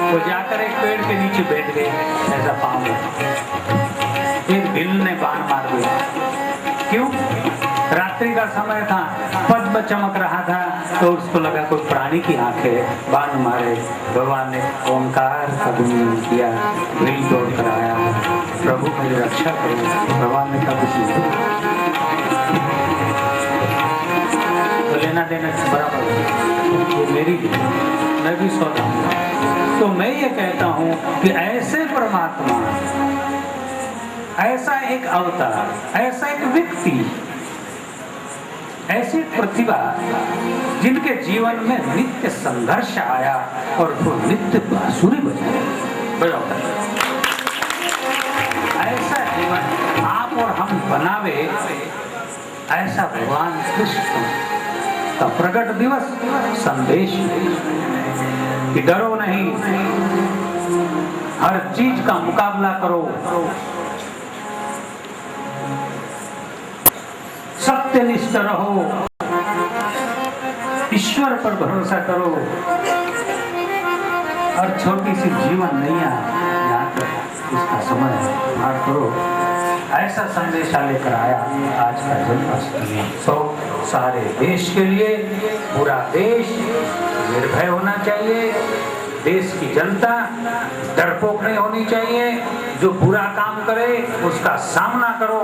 वो जाकर एक पेड़ के नीचे बैठ गए, ऐसा पाँव में एक भील ने बाण मार दिया। क्यों? रात्रि का समय था, पद्म पर चमक रहा था तो उसको लगा कोई प्राणी की आंख है, बाण मारे। भगवान ने ओंकार का गुणगान किया, दिल तोड़ कर आया, प्रभु मेरी रक्षा करो। भगवान ने कहा कुछ नहीं, तो लेना देना बराबर, वो मेरी मैं भी सौदा हूं। तो मैं ये कहता हूं कि ऐसे परमात्मा, ऐसा एक अवतार, ऐसा एक व्यक्ति, ऐसी प्रतिभा जिनके जीवन में नित्य संघर्ष आया और वो नित्य बांसुरी बजाता, ऐसा जीवन आप और हम बनावे, ऐसा भगवान कृष्ण का प्रकट दिवस संदेश कि डरो नहीं, हर चीज का मुकाबला करो, सत्यनिष्ठ रहो, ईश्वर पर भरोसा करो और छोटी सी जीवन नैया यहाँ पर इसका समय पार करो। ऐसा संदेशा लेकर आया आज का जन्माष्टमी। सारे देश के लिए, पूरा देश निर्भय होना चाहिए, देश की जनता डरपोक नहीं होनी चाहिए, जो बुरा काम करे उसका सामना करो।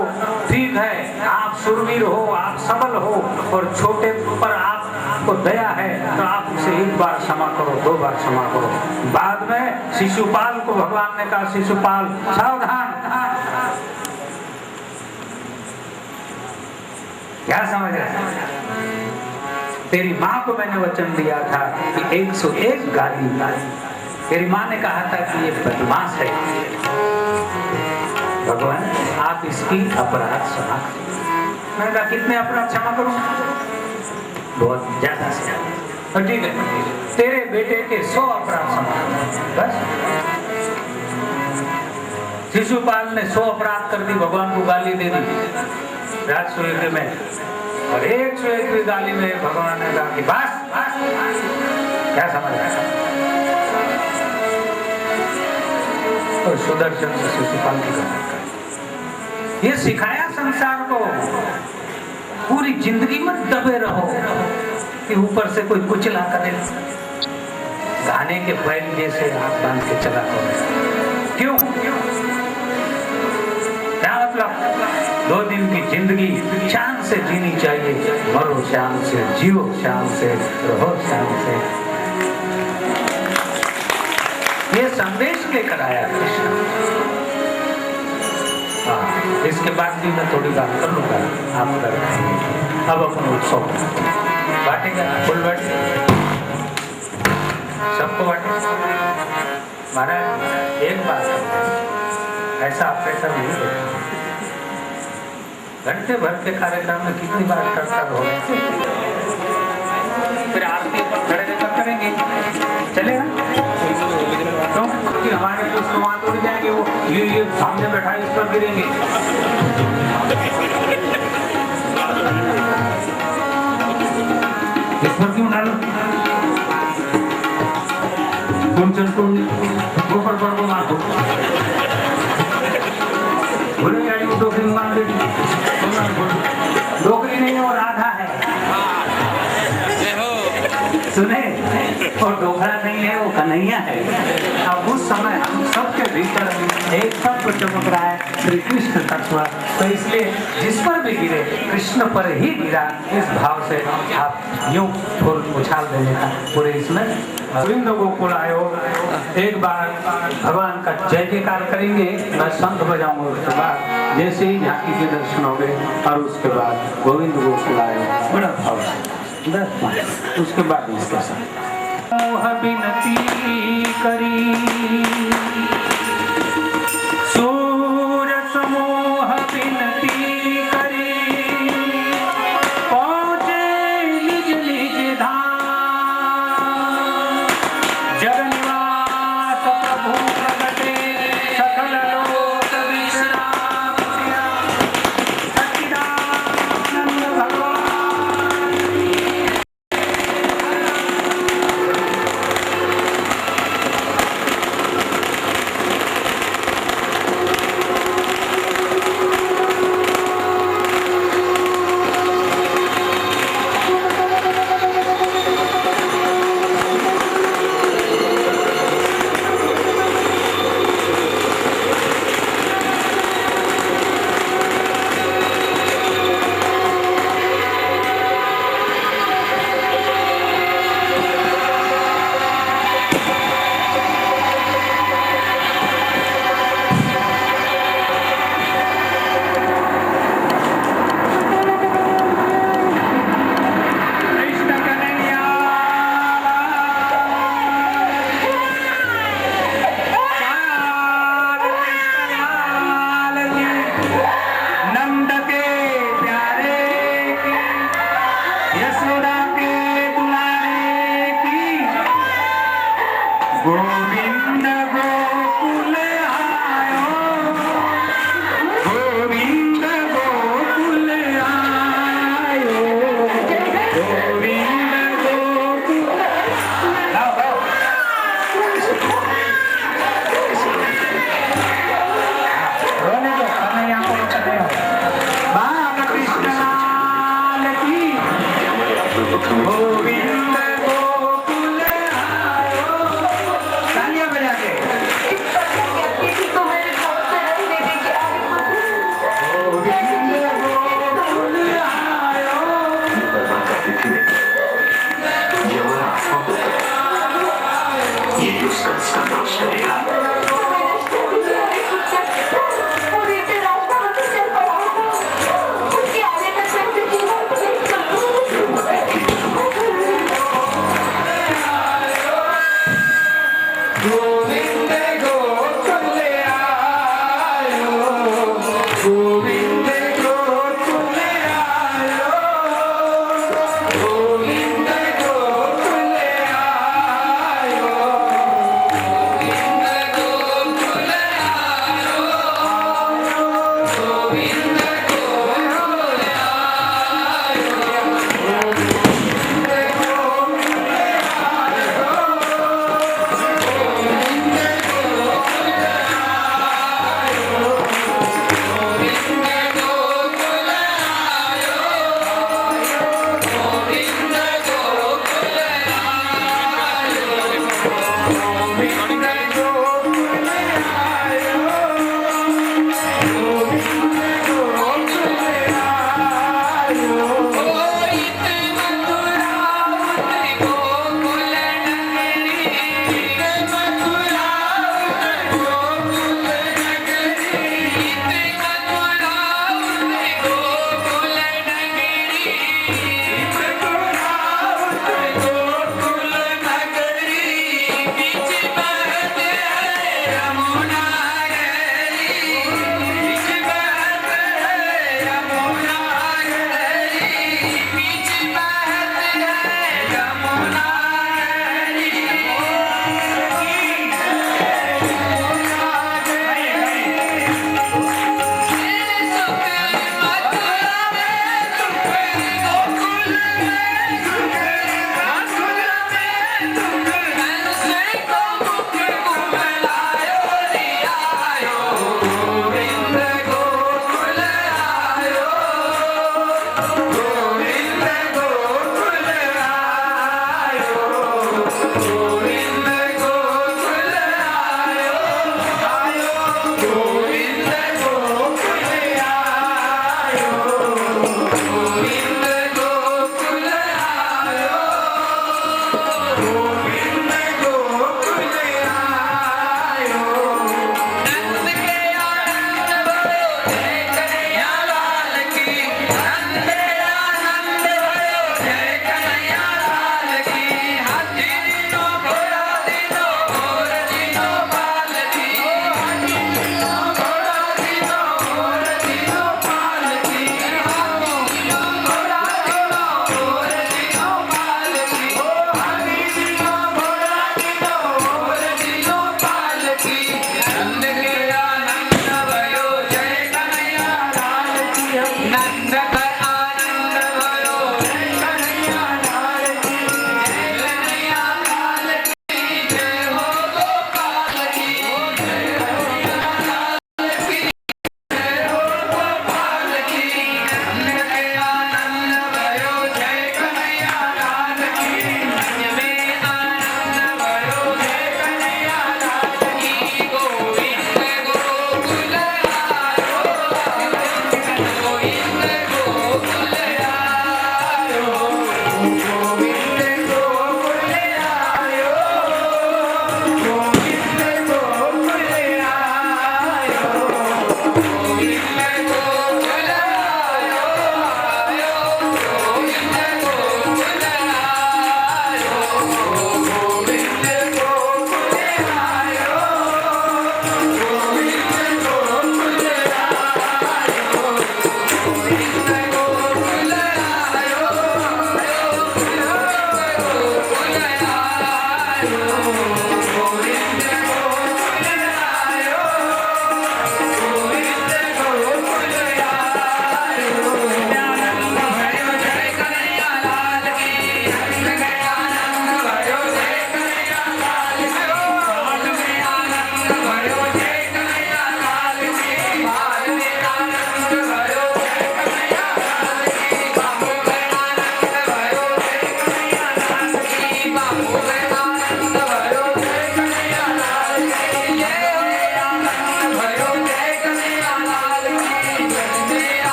ठीक है, आप शूरवीर हो, आप सबल हो और छोटे पर आपको दया है तो आप उसे एक बार क्षमा करो, 2 बार क्षमा करो। बाद में शिशुपाल को भगवान ने कहा, शिशुपाल सावधान, क्या समझ रहे? तेरी माँ को मैंने वचन दिया था कि 101 गाली। तेरी माँ ने कहा था कि ये बदमाश है, भगवान आप इसकी अपराध क्षमा करें। मैंने कहा कितने अपराध क्षमा करूं? बहुत ज्यादा से ज्यादा। तो ठीक है, तेरे बेटे के 100 अपराध क्षमा बस। शिशुपाल ने 100 अपराध कर दी, भगवान को गाली दे दी राजसूय में, और 101 गाली में भगवान ने कहा कि बस बस, क्या समझ रहा? तो सुदर्शन से शिशुपाल की गणना कर, ये सिखाया संसार को, पूरी जिंदगी में दबे रहो कि ऊपर से कोई कुचला करे, गाने के बैल जैसे हाथ बांध के चला करो। क्यों? क्या मतलब? 2 दिन की जिंदगी शान से जीनी चाहिए, मरो शान से, जियो शान से, रहो शान से। ये संदेश लेकर आया कृष्ण। इसके बाद भी मैं थोड़ी बात कर लूंगा, आप कर रहे। अब अपन उत्सव बांटेगा, फुल बांटे, सबको बांटे। महाराज एक बात ऐसा आप पैसा नहीं देते, घंटे भर के कार्यक्रम में कितनी बार करता रहोगे, फिर आपके ऊपर खड़े रहकर करेंगे, चलेगा? क्योंकि हमारे कुछ संवाद उड़ जाएंगे, वो ये सामने बैठा इस पर गिरेंगे। इस पर क्यों डालो? ऊपर पर को मार दो, बोले यार वो डोकरी मार दे, डोकरी नहीं वो राधा है, सुने, और डोकरा नहीं है वो कन्हैया है। अब उस समय हम सबके भीतर एक शब्द चमक रहा है, श्री कृष्ण तत्व। तो इसलिए जिस पर भी गिरे कृष्ण पर ही गिरा, इस भाव से आप यूं फूल उछाल देने का पूरे इसमें गोविंद गोकुल आयो। एक बार भगवान का जय जयकार करेंगे, मैं शंख बजाऊंगा, उसके बाद जैसे ही झांकी के दर्शन हो गए और उसके बाद गोविंद गोकुल आयो, बड़ा भाव है। उसके बाद इसके साथ मोह विनती करी, सूर समोह विनती करी, पहुंचे निज निज धाम, जग निवास प्रभु प्रगटे, सकल लोक विश्राम, सच्चिदानंद भगवान।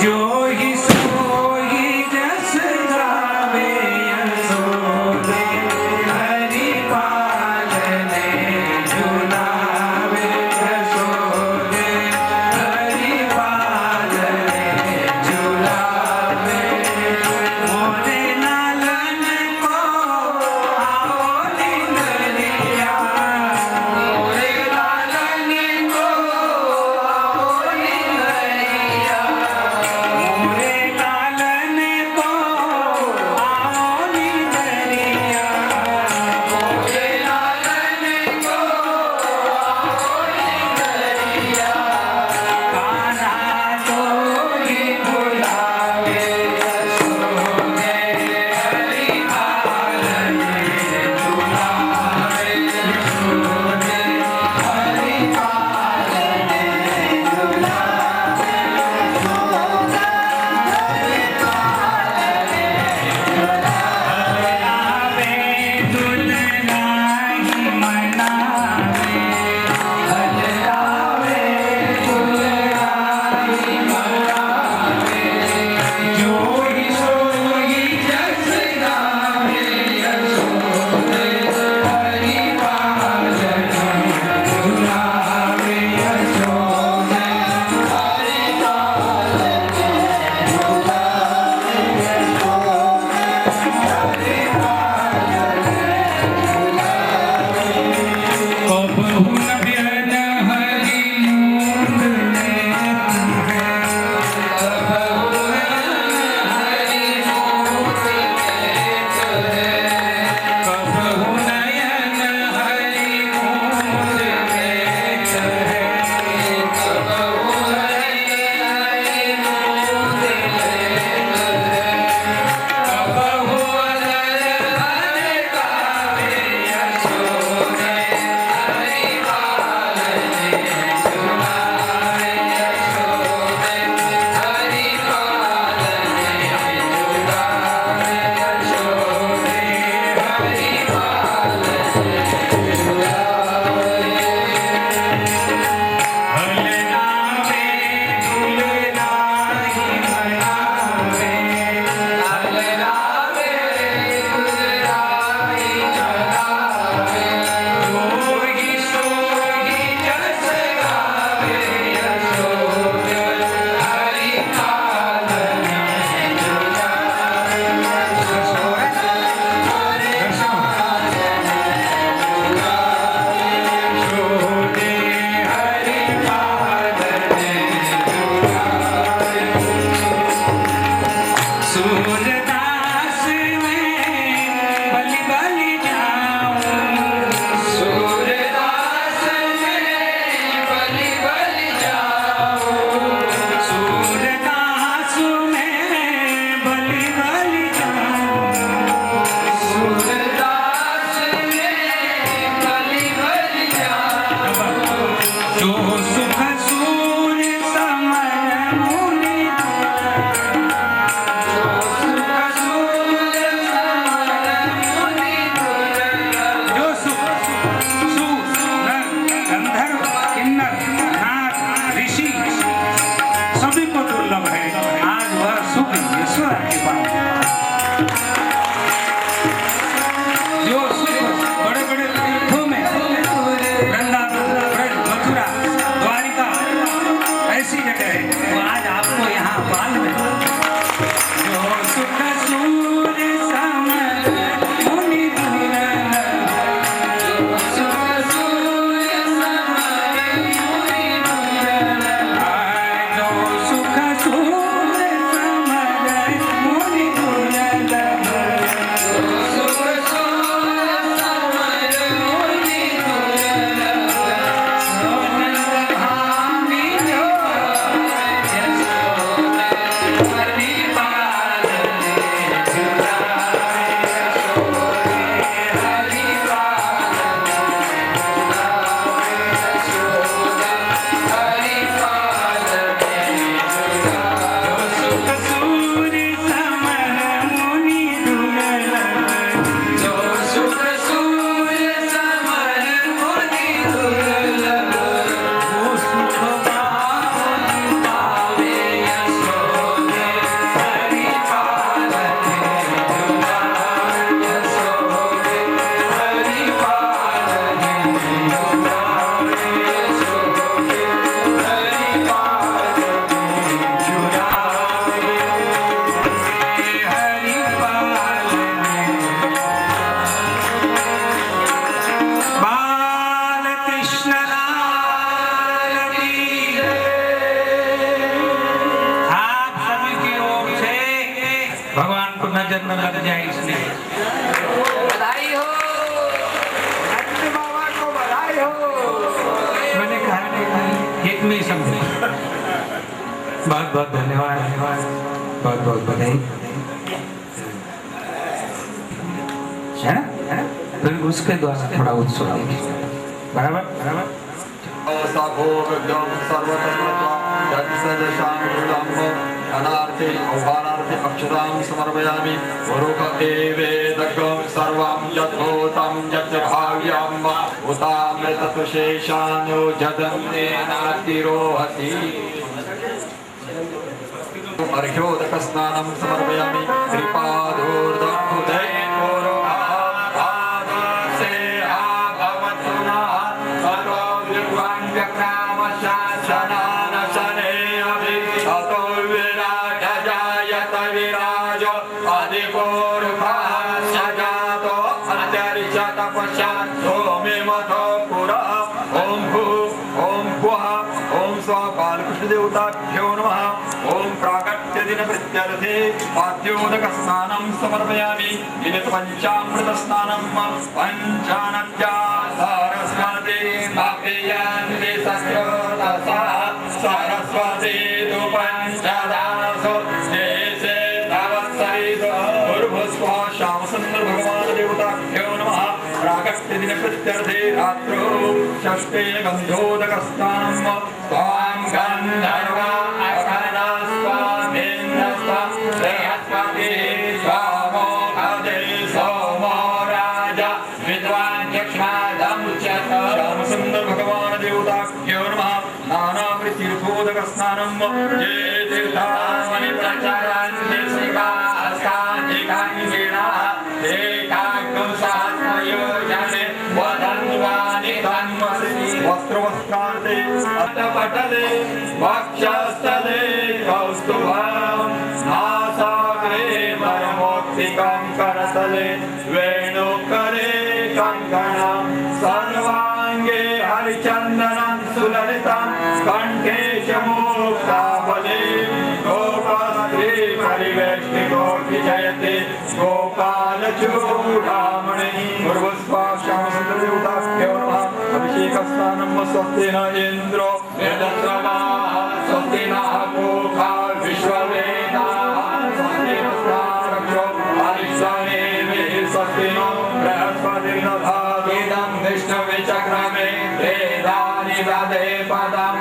जो नजर न लग जाए इसलिए। बधाई हो अंजू बाबा को, बधाई हो। मैंने कहा नहीं, एक में ही समझे। बहुत बहुत धन्यवाद, बहुत बहुत बधाई। है ना? फिर उसके द्वारा थोड़ा उत्सव बराबर बराबर। अनार्थे औहारार्थे अक्षरां समर्पयामि। गुरुकदेवेदकं सर्वं यद्भूतं यच्च भाव्यं भूतामृतत्वशेषानो जगन्नेनातिरोहति। अर्घ्योदकस्नानं समर्पयामि। श्रीपादोर्धमुदये देवताभ्यो नमः। ओम प्राकट्य दिन प्रत्यर्थे पाद्योदक स्नानं समर्पयामि। विनित पंचामृत स्नानं पंचानद्या सरस्वती अभियन्ति सस्योतसा सरस्वती तु पंचदासो देशे तवत्सरितो भूर्भुवः श्यामसुन्दर भगवान् देवताभ्यो नमः। प्राकट्य दिन प्रत्यर्थे रात्रौ षष्ठे गन्धोदक स्नानं स्वां गन्धर्वा अखनस्वामिन्द्रस्वा बृहस्पति स्वामो अदे सोमो राजा विद्वान् चक्षुषादमुच्यत। श्यामसुन्दर भगवान् देवताभ्यो नमः। नानावृत्तीर्थोदक स्नानं ये तीर्थानि प्रचरन्ति शिवास्कान्तिकाङ्गिनः ते काग्नं सहस्रयोजने वदन्वानि तन्मसि। वस्त्रवस्त्रान्ते अट्टपटले वक्षस्थले कौस्तुभं नासाग्रे परमोक्तिकं करतले वेणुकरे कङ्कणं सर्वाङ्गे हरिचन्दनं सुललितं कण्ठे च मुक्तावली। गोपस्त्री परिवेष्टितोऽपि जयते गोपालचूडामणि। पूर्वस्वा श्यामसुन्दर देवताभ्यो नमः। अभिषेकस्नानं स्वस्ति न इन्द्रो वेदस्रवाः स्वस्ति नः पूषा विश्ववेदाः स्वस्ति नस्तारक्षो हरिष्ठनेमिः स्वस्ति नो बृहस्पतिर्दधातु। इदं विष्णवे चक्रमे वेदानि ददे पदं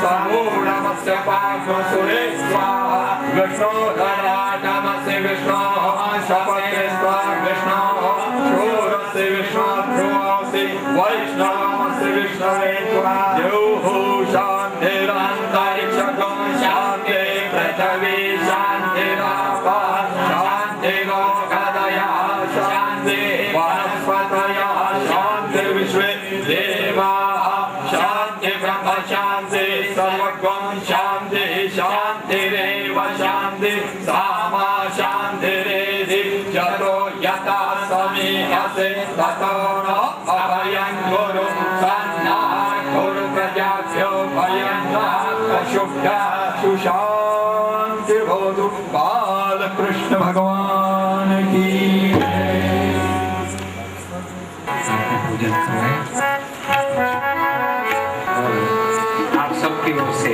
समूढमस्य पार्श्वसुरे स्वाहा। विष्णोर्ललाटमस्य विष्णोः शपथे स्वाहा। विष्णोः शूरस्य विष्णोर्ध्रुवस्य वैष्णवमस्य विष्णवे द्योः शान्तिरन्तरिक्षं शान्ति पृथिवी शान्तिरापः शान्तिर्लोकदयः शान्ति वनस्पतयः शान्तिर्विश्वे देवाः शान्ति ब्रह्म शान्ति सर्वगं शान्ति शान्तिरेव शान्ति सामा शान्तिरेधि। यतो यथा समीहसे ततो न अभयं गुरु सन्नः कुरु प्रजाभ्यो भयं न अशुभ्यः सुशान्तिर्भवतु। बालकृष्ण भगवान की पूजन करवाएं। आप सबकी ओर से